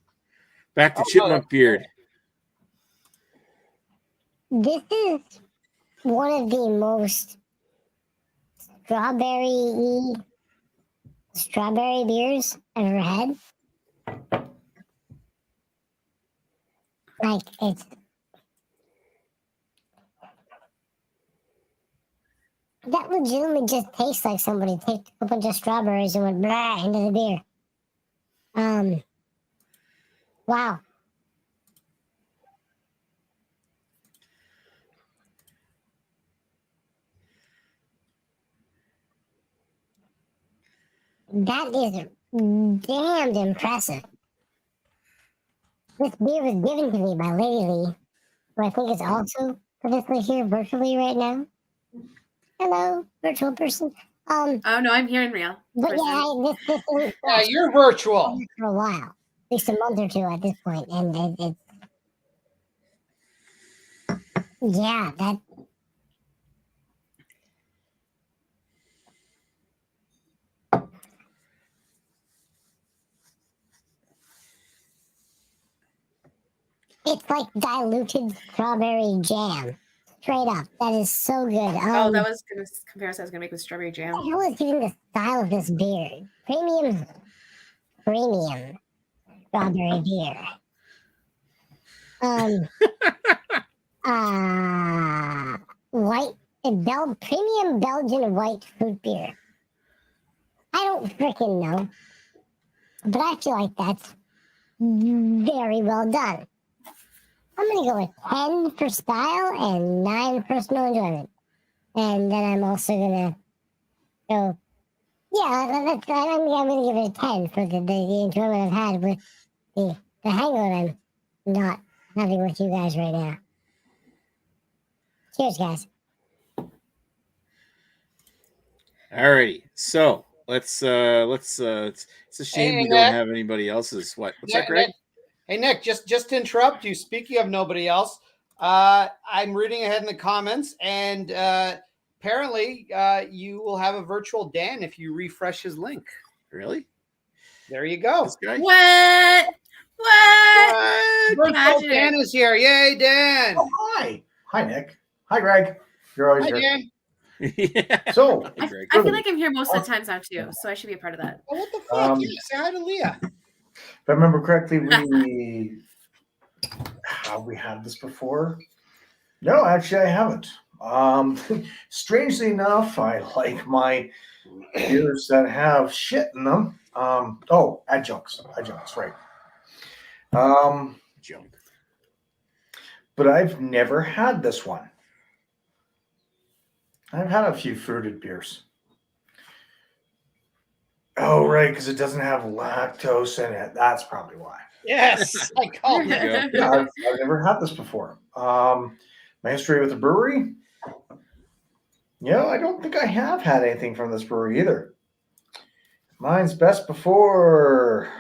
Back to Chipmunk Beard. This is one of the most strawberry beers I've ever had. Like that legitimately just tastes like somebody took a bunch of strawberries and went blah into the beer. Wow. That is damned impressive. This beer was given to me by Lady Lee, who I think is also physically here virtually right now. Hello, virtual person. Oh no, I'm here in real. But yeah, you're virtual for a while, at least a month or two at this point, and it's that. It's like diluted strawberry jam. Straight up. That is so good. That was the comparison I was going to make with strawberry jam. How is even the style of this beer? Premium strawberry beer. Premium Belgian white fruit beer. I don't freaking know. But I feel like that's very well done. I'm going to go with 10 for style and 9 personal enjoyment. And then I'm also going to go, I'm going to give it a 10 for the enjoyment I've had with the hangover I'm not having with you guys right now. Cheers, guys. Alrighty, so let's it's a shame we don't have anybody else's. What's that, Greg? Hey, Nick, just to interrupt you, speaking of nobody else, I'm reading ahead in the comments, and apparently you will have a virtual Dan if you refresh his link. Really? There you go. This guy? What? Virtual Dan is here. Yay, Dan. Oh, hi. Hi, Nick. Hi, Greg. You're always here. Dan. Yeah. So, I feel like I'm here most of the times now, too, so I should be a part of that. Oh, what the fuck? Say hi to Leah. if I remember correctly, we had this before. No, actually, I haven't. Strangely enough, I like my beers that have shit in them. Adjuncts, right? Junk. But I've never had this one. I've had a few fruited beers. Oh, right, because it doesn't have lactose in it. That's probably why. Yes, I called it. Yeah. Yeah, I've never had this before. My history with the brewery. I don't think I have had anything from this brewery either. Mine's best before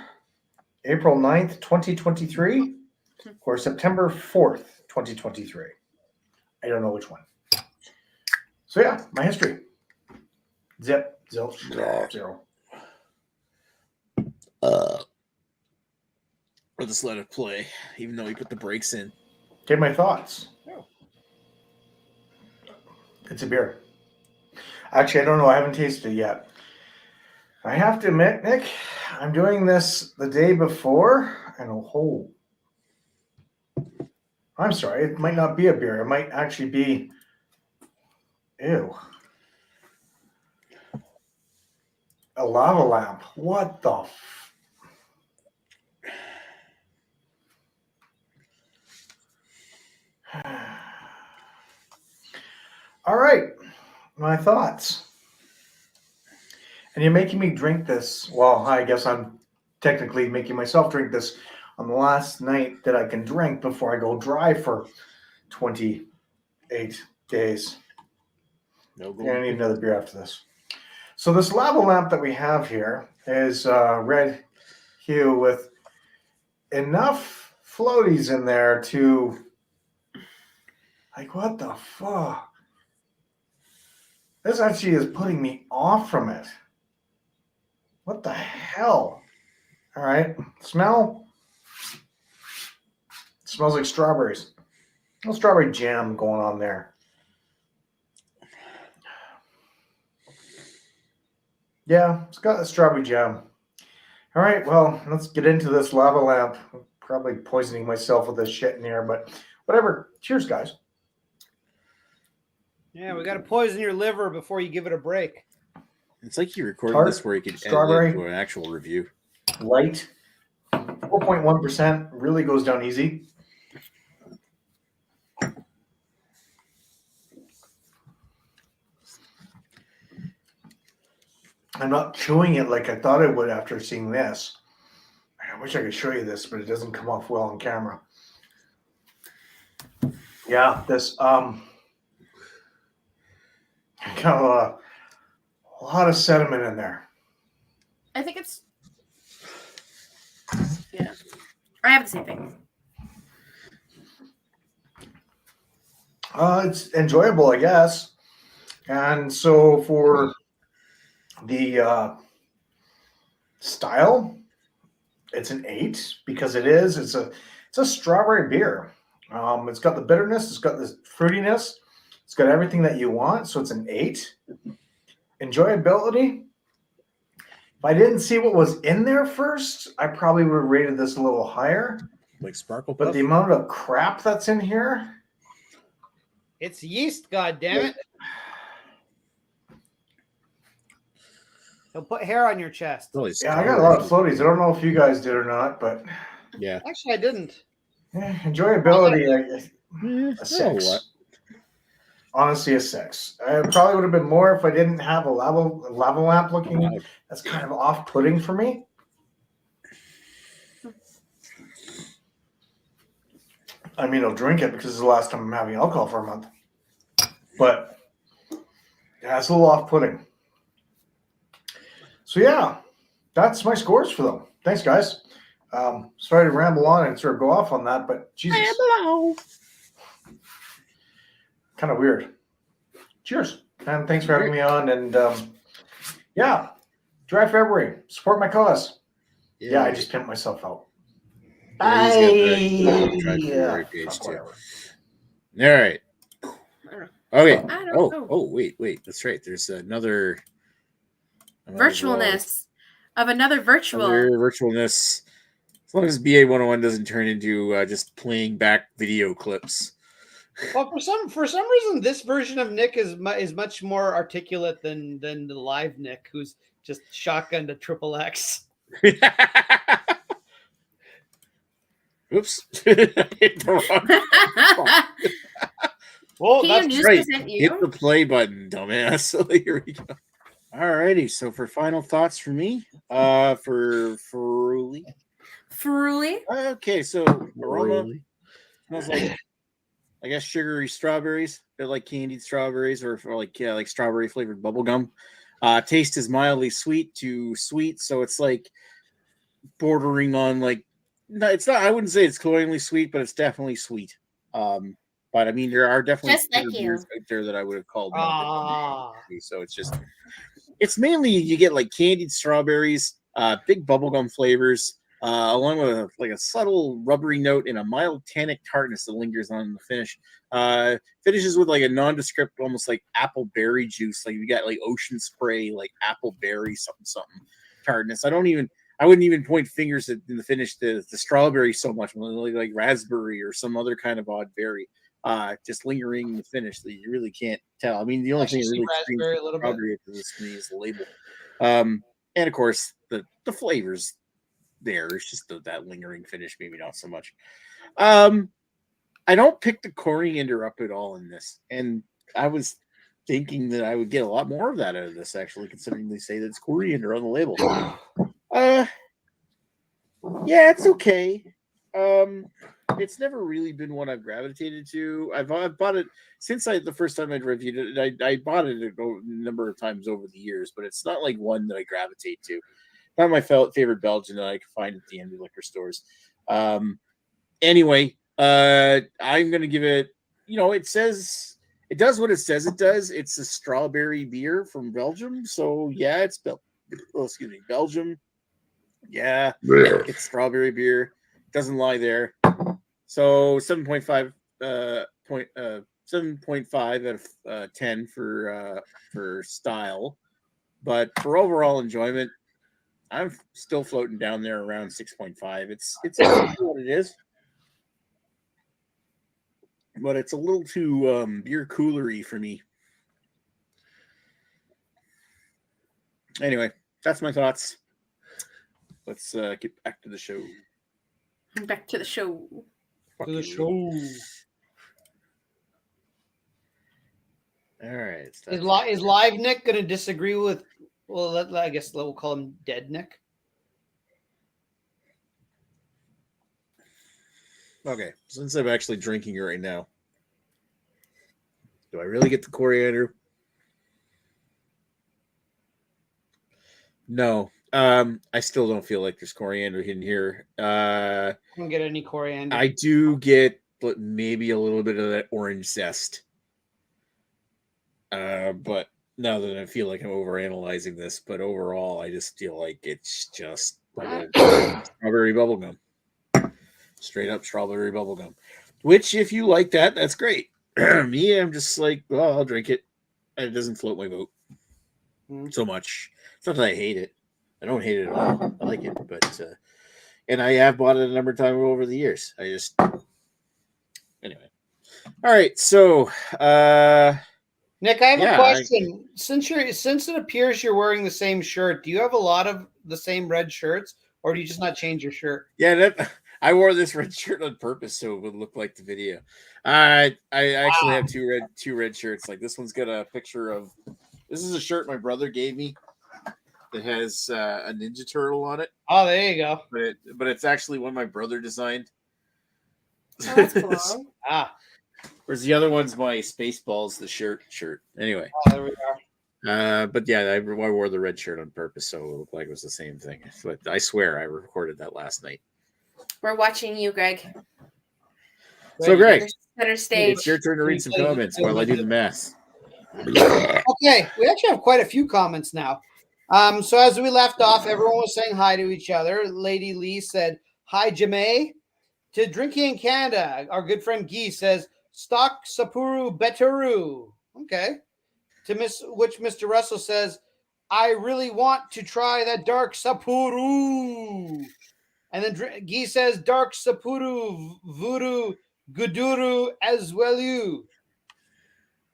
April 9th, 2023, or September 4th, 2023. I don't know which one. So yeah, my history. Zip, zilch, zero. I'll just let it play, even though we put the brakes in. Okay, my thoughts. It's a beer. Actually, I don't know. I haven't tasted it yet. I have to admit, Nick, I'm doing this the day before, and I'm sorry, it might not be a beer. It might actually be, ew, a lava lamp. What the? All right, my thoughts. And you're making me drink this. Well, I guess I'm technically making myself drink this on the last night that I can drink before I go dry for 28 days. No Yeah, I need another beer after this. So this lava lamp that we have here is red hue with enough floaties in there to, like, what the fuck? This actually is putting me off from it. What the hell? All right, smell. It smells like strawberries. A little strawberry jam going on there. Yeah, it's got a strawberry jam. All right, well, let's get into this lava lamp. I'm probably poisoning myself with this shit in here, but whatever. Cheers, guys. Yeah, we got to poison your liver before you give it a break. It's like you recorded Tart, this where you could edit strawberry. it into an actual review. Light. 4.1%. Really goes down easy. I'm not chewing it like I thought I would after seeing this. I wish I could show you this, but it doesn't come off well on camera. Yeah, this got a lot of sediment in there. I think it's. Yeah. I have the same thing. It's enjoyable, I guess. And so for the style, it's an 8 because it's a strawberry beer. It's got the bitterness, it's got the fruitiness, it's got everything that you want. So it's an 8. Enjoyability. If I didn't see what was in there first, I probably would have rated this a little higher. Like Sparkle But Puff? the amount of crap that's in here. It's yeast, goddammit. He'll put hair on your chest. Really Yeah, I got a lot of floaties. I don't know if you guys did or not, but Yeah. Actually, I didn't. enjoyability, a 6. Oh, what? Honestly, a 6. I probably would have been more if I didn't have a lava lamp looking. That's kind of off-putting for me. I mean, I'll drink it because it's the last time I'm having alcohol for a month. But yeah, it's a little off-putting. So yeah, that's my scores for them. Thanks, guys. Sorry to ramble on and sort of go off on that, but Jesus. Kind of weird. Cheers. And thanks for having me on. And yeah, dry February. Support my cause. Yeah, I just pimped myself out. Yeah, he's got the Dry February page too. All right. Okay. I don't know. Oh, wait. That's right. There's another Virtualness of another virtual. Another virtualness. As long as BA 101 doesn't turn into just playing back video clips. Well, for some reason, this version of Nick is much more articulate than the live Nick, who's just shotgunned a triple X. Oops. Hit the wrong. Well, Can that's you news right. present you? Hit the play button, dumbass. So here we go. Alrighty, so for final thoughts for me, for Früli. Früli. Okay, so aroma smells like, I guess, sugary strawberries. They're like candied strawberries, or like strawberry flavored bubble gum. Taste is mildly sweet to sweet, so it's like bordering on like, no, it's not. I wouldn't say it's cloyingly sweet, but it's definitely sweet. But I mean, there are definitely Just like beers you. out there that I would have called. Ah. So it's mainly you get like candied strawberries, big bubblegum flavors, along with like a subtle rubbery note and a mild tannic tartness that lingers on the finish. Finishes with like a nondescript, almost like apple berry juice. Like you got like ocean spray, like apple berry something tartness. I wouldn't even point fingers in the finish to the strawberry so much, like raspberry or some other kind of odd berry. Just lingering in the finish that you really can't tell. I mean, the only thing that really screams raspberry a little bit. strawberry to this to me is the label. And of course the flavors there. It's just that lingering finish, maybe not so much. I don't pick the coriander up at all in this, and I was thinking that I would get a lot more of that out of this, actually, considering they say that it's coriander on the label. Yeah, it's okay. It's never really been one I've gravitated to. I've bought it since the first time I'd reviewed it. I bought it a number of times over the years, but it's not like one that I gravitate to. Not my favorite Belgian that I can find at the indie liquor stores. Anyway, I'm gonna give it. It does what it says it does. It's a strawberry beer from Belgium, so yeah, it's Belgium. Yeah, it's strawberry beer. Doesn't lie there. So 7.5 7.5 out of 10 for style, but for overall enjoyment, I'm still floating down there around 6.5. It's what it is, but it's a little too beer coolery for me. Anyway, that's my thoughts. Let's get back to the show. Back to the show. Fuck To the you. show. All right. Is Live Nick going to disagree with? Well, I guess we'll call him Dead Nick. Okay, since I'm actually drinking it right now, do I really get the coriander? No. I still don't feel like there's coriander in here. I don't get any coriander. I do get maybe a little bit of that orange zest. But now that I feel like I'm overanalyzing this, but overall, I just feel like it's just strawberry bubblegum. Straight up strawberry bubblegum. Which, if you like that, that's great. Me, I'm just like, well, I'll drink it. It doesn't float my boat so much. It's not that I hate it. I don't hate it at all. I like it, but and I have bought it a number of times over the years. Anyway. All right, so Nick, I have a question. Since it appears you're wearing the same shirt, do you have a lot of the same red shirts, or do you just not change your shirt? Yeah, I wore this red shirt on purpose so it would look like the video. I actually have two red shirts. Like this one's got a picture of. This is a shirt my brother gave me that has a Ninja Turtle on it. Oh, there you go. But it's actually one my brother designed. Oh, that's cool. Whereas the other one's my Spaceballs, the shirt. Anyway. Oh, there we are. But yeah, I wore the red shirt on purpose so it looked like it was the same thing. But I swear I recorded that last night. We're watching you, Greg. So, Greg, center stage. it's your turn to read some comments while I do the math. Okay, we actually have quite a few comments now. So as we left off, everyone was saying hi to each other. Lady Lee said, "Hi, Jamae." To Drinking in Canada, our good friend Guy says, "Stock Sapporo Beteru." Okay. To which Mr. Russell says, "I really want to try that dark Sapporo." And then Guy says, "Dark Sapporo Voodoo Guduru as well you."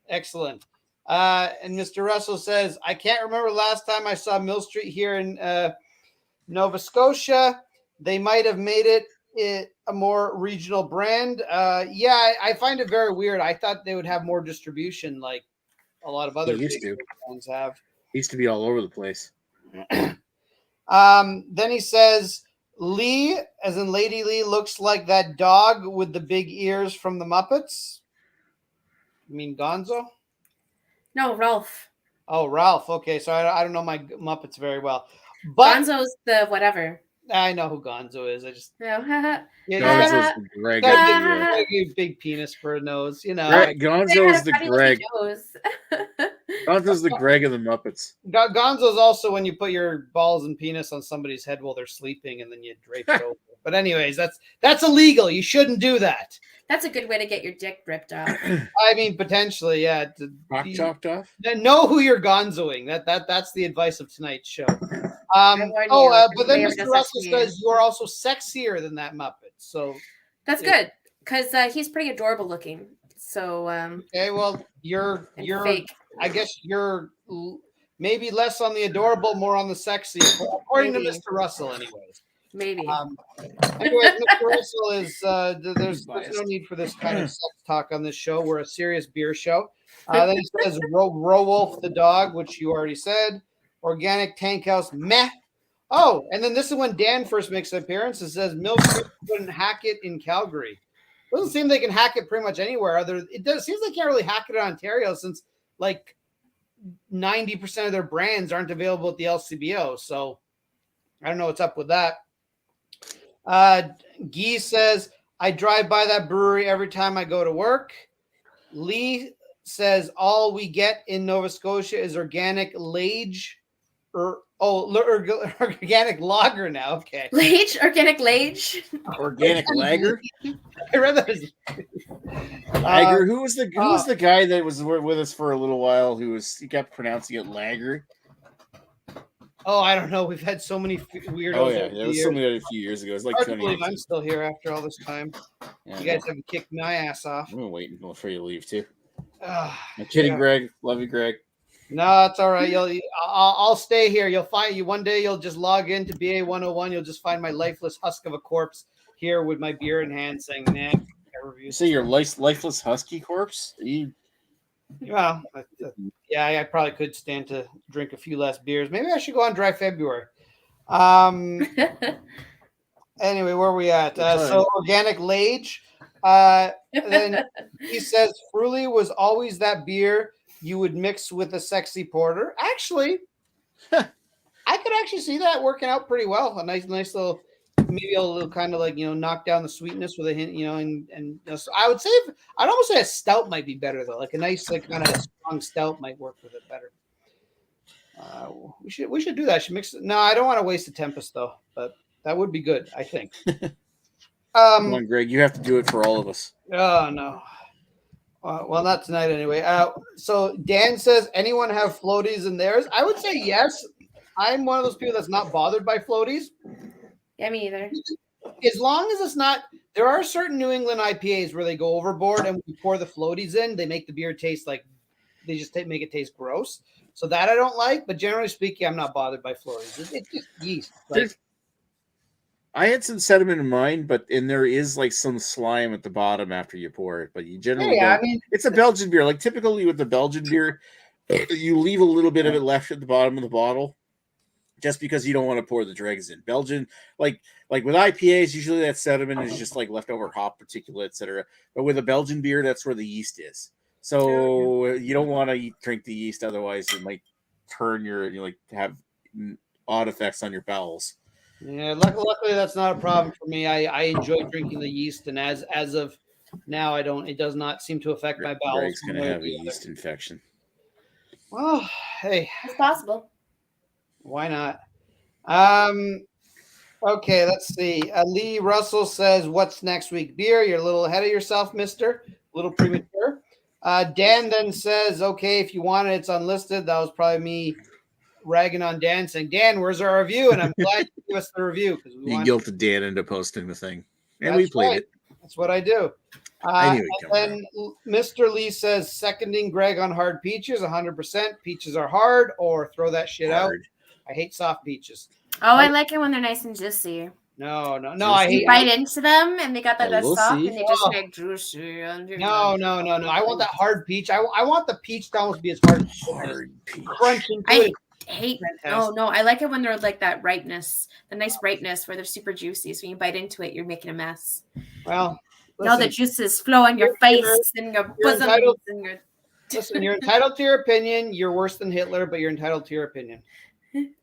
Excellent. And Mr. Russell says, "I can't remember last time I saw Mill Street here in Nova Scotia. They might have made it a more regional brand." Yeah, I find it very weird. I thought they would have more distribution like a lot of other brands have. Used to be all over the place. Then he says, Lee, as in Lady Lee, looks like that dog with the big ears from the Muppets. You mean Gonzo? No, Ralph. Oh, Ralph. Okay, so I don't know my Muppets very well. But Gonzo's the whatever. I know who Gonzo is. I just... No. Gonzo's the Greg. Got of the, a big penis for a nose, you know. Gonzo's the Greg. Nose. Gonzo's the Greg of the Muppets. Gonzo's also when you put your balls and penis on somebody's head while they're sleeping and then you drape it over. But anyways, that's illegal. You shouldn't do that. That's a good way to get your dick ripped off. I mean, potentially, yeah. Cock chopped off? Know who you're gonzoing. That's the advice of tonight's show. But then Mr. Russell says you are also sexier than that Muppet. So that's good because he's pretty adorable looking. So okay, well you're fake. I guess you're maybe less on the adorable, more on the sexy, according to Mr. Russell, anyways. Maybe. Anyway, Mr. Russell is there's no need for this kind of sex talk on this show. We're a serious beer show. Then he says Wolf the dog, which you already said. Organic Tank House, meh. Oh, and then this is when Dan first makes an appearance. It says Mill Creek couldn't hack it in Calgary. Doesn't seem they can hack it pretty much anywhere. Seems they can't really hack it in Ontario since like 90% of their brands aren't available at the LCBO. So I don't know what's up with that. Guy says, I drive by that brewery every time I go to work. Lee says, all we get in Nova Scotia is organic lage. Organic lager now. Okay. Lage? Organic lage? Organic lager? I read that as lager. Who was the guy that was with us for a little while he kept pronouncing it lager? Oh, I don't know. We've had so many weirdos. Oh yeah, it was somebody a few years ago. It was like 20 I'm still here after all this time. Yeah, you guys haven't kicked my ass off. I'm waiting for you to leave too. I'm kidding, yeah. Greg. Love you, Greg. No, it's all right. I'll stay here. You'll find you one day. You'll just log into BA 101. You'll just find my lifeless husk of a corpse here with my beer in hand, saying, "Nah." You say your lifeless husky corpse? Well, yeah, I probably could stand to drink a few less beers. Maybe I should go on dry February. Anyway, where are we at? So organic lage. Then he says Früli was always that beer you would mix with a sexy porter. Actually, I could actually see that working out pretty well. A nice little, maybe a little kind of like, knock down the sweetness with a hint, and so I would say I'd almost say a stout might be better though. Like a nice, like kind of strong stout might work with it better. We should do that. I should mix it. No, I don't want to waste a Tempest though, but that would be good, I think. Come on, Greg, you have to do it for all of us. Oh no. Well, not tonight anyway. So Dan says, anyone have floaties in theirs? I would say yes. I'm one of those people that's not bothered by floaties. Yeah, me either. As long as it's not, there are certain New England IPAs where they go overboard and when you pour the floaties in, they make the beer taste like they just make it taste gross. So that I don't like, but generally speaking, I'm not bothered by floaties. It's just yeast. I had some sediment in mine, but there is like some slime at the bottom after you pour it. But you generally don't. I mean, it's a Belgian beer. Like typically with the Belgian beer, you leave a little bit of it left at the bottom of the bottle, just because you don't want to pour the dregs in. Belgian, like with IPAs, usually that sediment is just like leftover hop particulate, etc. But with a Belgian beer, that's where the yeast is. So you don't want to drink the yeast, otherwise it might turn have odd effects on your bowels. Yeah, luckily that's not a problem for me. I enjoy drinking the yeast, and as of now, I don't. It does not seem to affect my bowels. Greg's gonna have a yeast infection. Well, hey, it's possible. Why not? Okay, let's see. Lee Russell says, "What's next week? Beer? You're a little ahead of yourself, Mister. A little premature." Dan then says, "Okay, if you want it, it's unlisted." That was probably me ragging on Dan, saying, "Dan, where's our review?" And I'm glad you gave us the review because we guilted Dan into posting the thing, and we played it. That's what I do. And then Mr. Lee says, seconding Greg on hard peaches, 100%. Peaches are hard, or throw that shit out. I hate soft peaches. Oh, I like it when they're nice and juicy. No. Juicy. I You hate. bite into them, and they got that We'll soft, see. and they just Oh. make juicy. No. I want that hard peach. I want the peach to almost be as hard. Hard peach. Crunch into I it. hate. Fantastic. No. I like it when they're like that ripeness, the nice ripeness where they're super juicy. So when you bite into it, you're making a mess. Well, All the listen, juices flow on your You're- face and your you're bosom entitled- and your. listen, you're entitled to your opinion. You're worse than Hitler, but you're entitled to your opinion.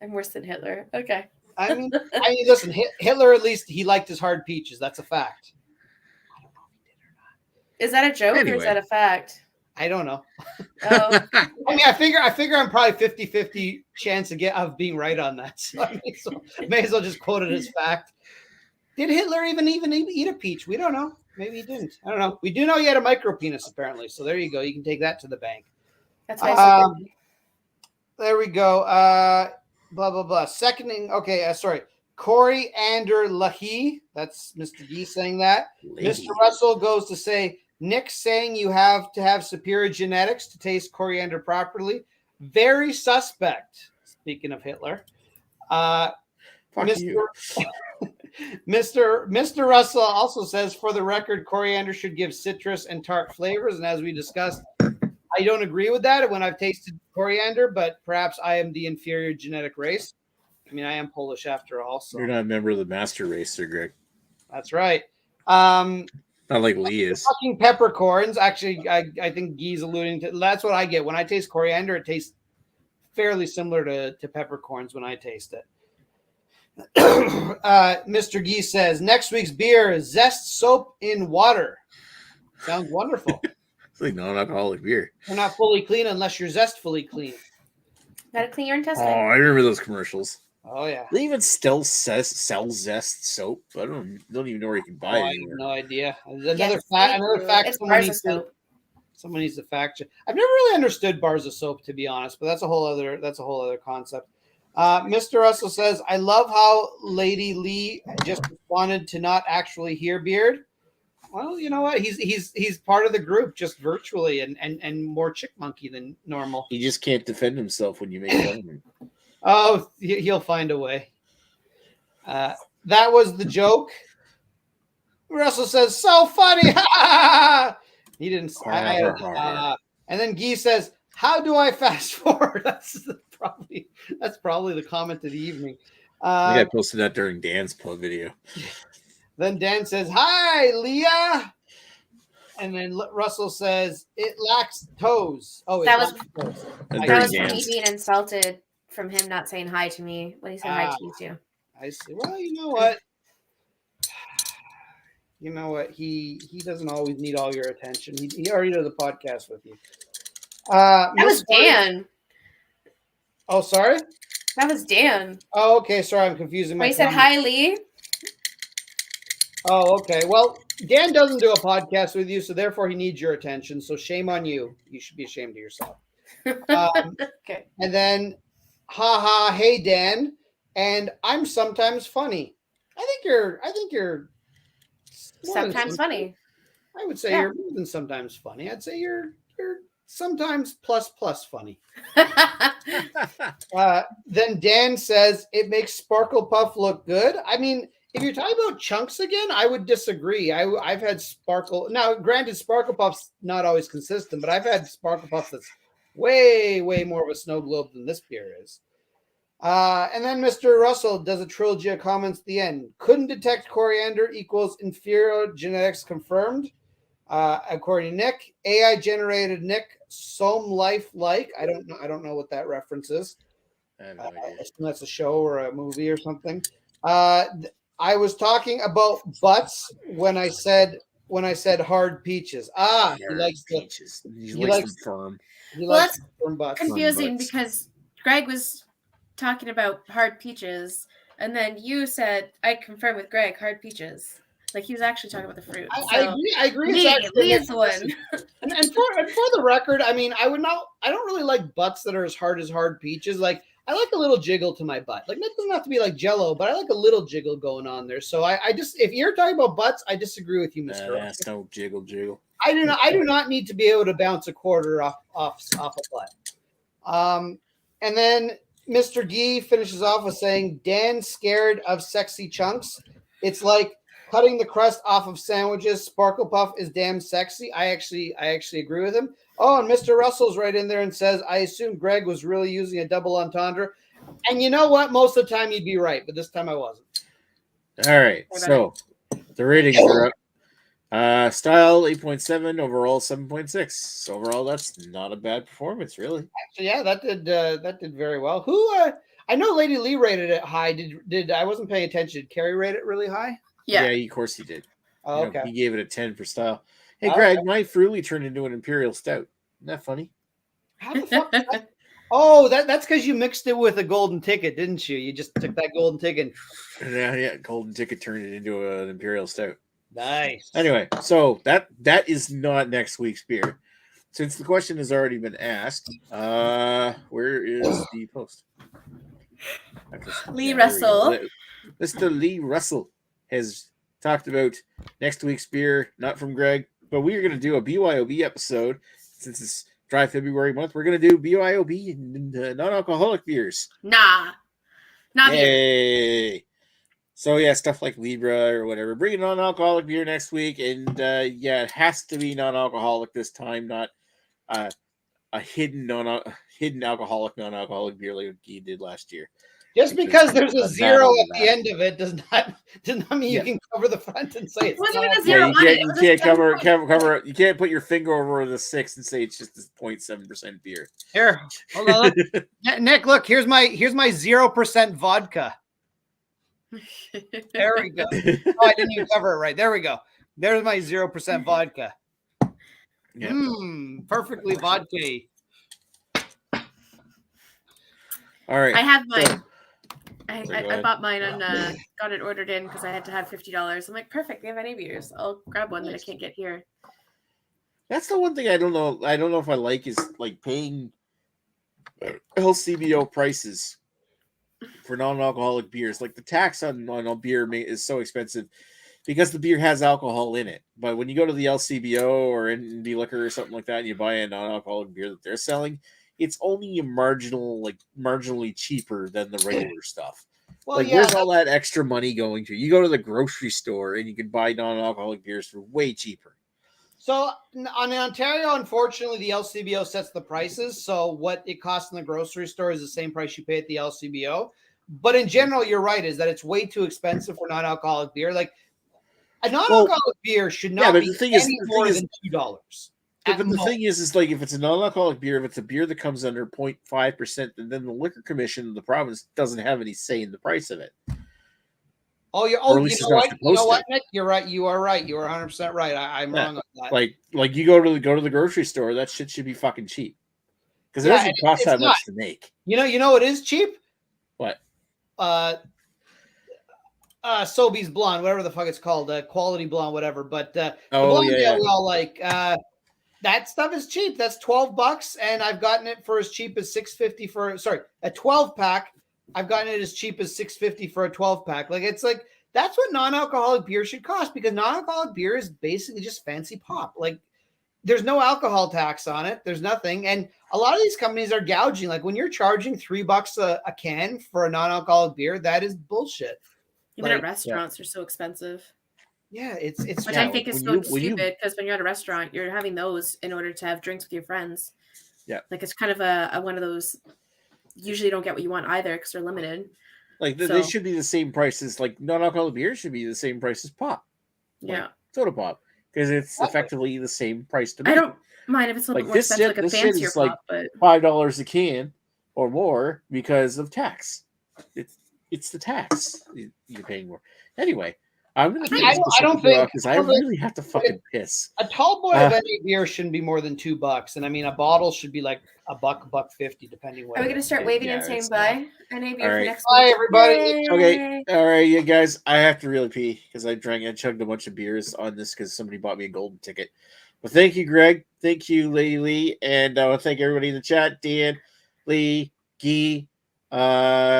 I'm worse than Hitler. Okay. I mean, listen, Hitler, at least he liked his hard peaches. That's a fact. Is that a joke or Anyway. is that a fact? I don't know. Oh, I mean, I figure I'm probably 50-50 chance of being right on that. So I may as well just quote it as fact. Did Hitler even eat a peach? We don't know. Maybe he didn't. I don't know. We do know he had a micro penis, apparently. So there you go. You can take that to the bank. that's why I said There we go. Blah, blah, blah. Seconding. Okay. Sorry. Corey Ander Lahi. That's Mr. D saying that. Mr. Russell goes to say, Nick saying you have to have superior genetics to taste coriander properly. Very suspect. Speaking of Hitler. Fuck you. Mr. Russell also says, for the record, coriander should give citrus and tart flavors. And as we discussed, I don't agree with that when I've tasted coriander, but perhaps I am the inferior genetic race. I mean, I am Polish after all. So You're not a member of the master race, Sir Greg. that's right. Not like Lee is. Fucking peppercorns. Actually, I think Guy's alluding to. That's what I get when I taste coriander. It tastes fairly similar to peppercorns when I taste it. Mr. Guy says next week's beer is zest soap in water. Sounds wonderful. It's like non-alcoholic beer. They're not fully clean unless you're zestfully clean. gotta clean your Oh, intestines. I remember those commercials. Oh yeah. They even still sell Zest soap. I don't even know where you can buy Oh, it I anymore. have no idea. Another Yes, fact. they Another do. fact. It's Someone bars of needs to. soap. Someone needs to fact check. I've never really understood bars of soap, to be honest, but that's a whole other concept. Mr. Russell says, I love how Lady Lee just responded to not actually hear Beard. Well, you know what? He's part of the group just virtually and more chick monkey than normal. He just can't defend himself when you make fun of him. Oh, he'll find a way. That was the joke. Russell says, so funny. He didn't. And then Guy says, how do I fast forward? That's probably the comment of the evening. I think I posted that during Dan's pub video. Then Dan says, hi, Leah. And then Russell says, it lacks toes. Oh, That was- toes. That's I That during was me Dan's. being insulted from him not saying hi to me when he said hi to you too. I see. Well, you know what? You know what? He doesn't always need all your attention. He already does a podcast with you. That was Dan. Oh, sorry. That was Dan. Oh, okay. Sorry, I'm confusing my. When he said comments. hi, Lee. Oh, okay. Well, Dan doesn't do a podcast with you, so therefore he needs your attention. So shame on you. You should be ashamed of yourself. Okay. And then, haha, hey Dan, and I'm sometimes funny. I think you're more than Sometimes funny. I would say Yeah. you're more than sometimes funny. I'd say you're sometimes plus funny. Then Dan says it makes Sparkle Puff look good. I mean, if you're talking about chunks again, I would disagree. I've had Sparkle. Now, granted, Sparkle Puff's not always consistent, but I've had Sparkle Puff that's way more of a snow globe than this beer is. And then Mr. Russell does a trilogy of comments at the end. Couldn't detect coriander equals inferior genetics confirmed. According to Nick, AI generated Nick Some Life Like. I don't know what that reference is. I have no idea. I assume that's a show or a movie or something. I was talking about butts when I said hard peaches. He likes the peaches. he He likes likes- them firm. he Well, likes firm butts. Confusing butts. because Greg was talking about hard peaches, and then you said I confirm with Greg hard peaches. Like he was actually talking about the fruit. I agree. Lee, It's actually Lee is the one. And for the record, I mean, I don't really like butts that are as hard peaches. Like I like a little jiggle to my butt. Like that doesn't have to be like Jello, but I like a little jiggle going on there. So I just, if you're talking about butts, I disagree with you, Mr. That's no jiggle. I do not need to be able to bounce a quarter off a butt. And then Mr. Gee finishes off with saying, Dan scared of sexy chunks. It's like cutting the crust off of sandwiches. Sparkle Puff is damn sexy. I actually agree with him. Oh, and Mr. Russell's right in there and says, I assume Greg was really using a double entendre. And you know what? Most of the time you'd be right, but this time I wasn't. All right. So the ratings are up. Style 8.7, overall 7.6. So overall, that's not a bad performance, really. Actually, yeah, that did very well. Who I know Lady Lee rated it high. Did I wasn't paying attention. Did Carrie rate it really high? Yeah. Of course he did. Oh, okay. He gave it a 10 for style. Hey, Okay. Greg, my Früli turned into an Imperial Stout. Isn't that funny? How the fuck? Oh, that's because you mixed it with a golden ticket, didn't you? You just took that golden ticket. Yeah, golden ticket turned it into an Imperial Stout. Nice. Anyway, so that is not next week's beer. Since the question has already been asked, where is the post? Lee Russell. Mr. Lee Russell has talked about next week's beer, not from Greg, but we are going to do a BYOB episode since it's dry February month. We're going to do BYOB and non-alcoholic beers. Not beer. Yay! So yeah, stuff like Libra or whatever. Bring a non-alcoholic beer next week, and yeah, it has to be non-alcoholic this time, not a hidden alcoholic non-alcoholic beer like you did last year. Just because there's a zero at the end of it does not mean you can cover the front and say it's Wasn't not. it a zero? You can't cover. You can't put your finger over the 6 and say it's just this 0.7% beer. Here, hold on. Look. Nick, look. Here's my 0% vodka. There we go. Oh, I didn't even cover it right. There we go. There's my 0% vodka. Yeah. Perfectly vodka. All right. I have mine. So, I bought mine and got it ordered in because I had to have $50. I'm like, perfect. They have any beers. I'll grab one that I can't get here. that's the one thing I don't know. I don't know if I like is like paying LCBO prices for non-alcoholic beers. Like the tax on a beer is so expensive because the beer has alcohol in it. But when you go to the LCBO or indie liquor or something like that, and you buy a non-alcoholic beer that they're selling, it's only marginally cheaper than the regular stuff. Well, like, where's all that extra money going to? You go to the grocery store and you can buy non-alcoholic beers for way cheaper. So on Ontario, unfortunately, the LCBO sets the prices. So what it costs in the grocery store is the same price you pay at the LCBO. But in general, you're right, is that it's way too expensive for non-alcoholic beer. Like a non-alcoholic beer should not be more than $2. But the thing is like if it's a non-alcoholic beer, if it's a beer that comes under 0.5%, then the liquor commission of the province doesn't have any say in the price of it. Oh, you know what, Nick? You're right. You are right. You are 100% right. I'm wrong on that. Like you go to the grocery store, that shit should be fucking cheap because it doesn't cost that much to make. You know it is cheap. What? Sobeys Blonde, whatever the fuck it's called, quality blonde, whatever. But the blonde we all like. That stuff is cheap. That's $12, and I've gotten it for as cheap as $6.50 for a 12-pack. I've gotten it as cheap as $6.50 for a 12-pack. Like it's like that's what non-alcoholic beer should cost because non-alcoholic beer is basically just fancy pop. Like there's no alcohol tax on it. There's nothing, and a lot of these companies are gouging. Like when you're charging $3 a can for a non-alcoholic beer, that is bullshit. Even at restaurants, they're so expensive. Yeah, it's which I think is so stupid because when you're at a restaurant, you're having those in order to have drinks with your friends. Yeah, like it's kind of a one of those. Usually, you don't get what you want either because they're limited. Like they should be the same prices. Like non-alcoholic beer should be the same price as pop. Yeah, soda pop because it's effectively the same price to me. I don't mind if it's a little bit more expensive, like a fancier pop, but $5 a can or more because of tax. It's the tax you're paying more anyway. I'm gonna. I don't think because I really have to fucking piss. A tall boy of any beer shouldn't be more than $2, and I mean a bottle should be like $1.50, depending. Are we gonna start waving and saying bye? NA beer for next bye, week. everybody. Yay. Okay, all right, you guys. I have to really pee because I chugged a bunch of beers on this because somebody bought me a golden ticket. But thank you, Greg. Thank you, Lady Lee, and I want to thank everybody in the chat. Dan, Lee, Guy,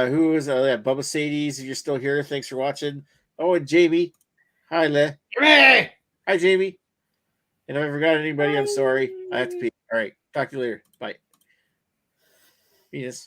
who is Bubba Sadies? If you're still here, thanks for watching. Oh, and Jamie. Hi, Le. Hey! Hi, Jamie. And if I forgot anybody, I'm sorry. I have to pee. All right. Talk to you later. Bye. Venus.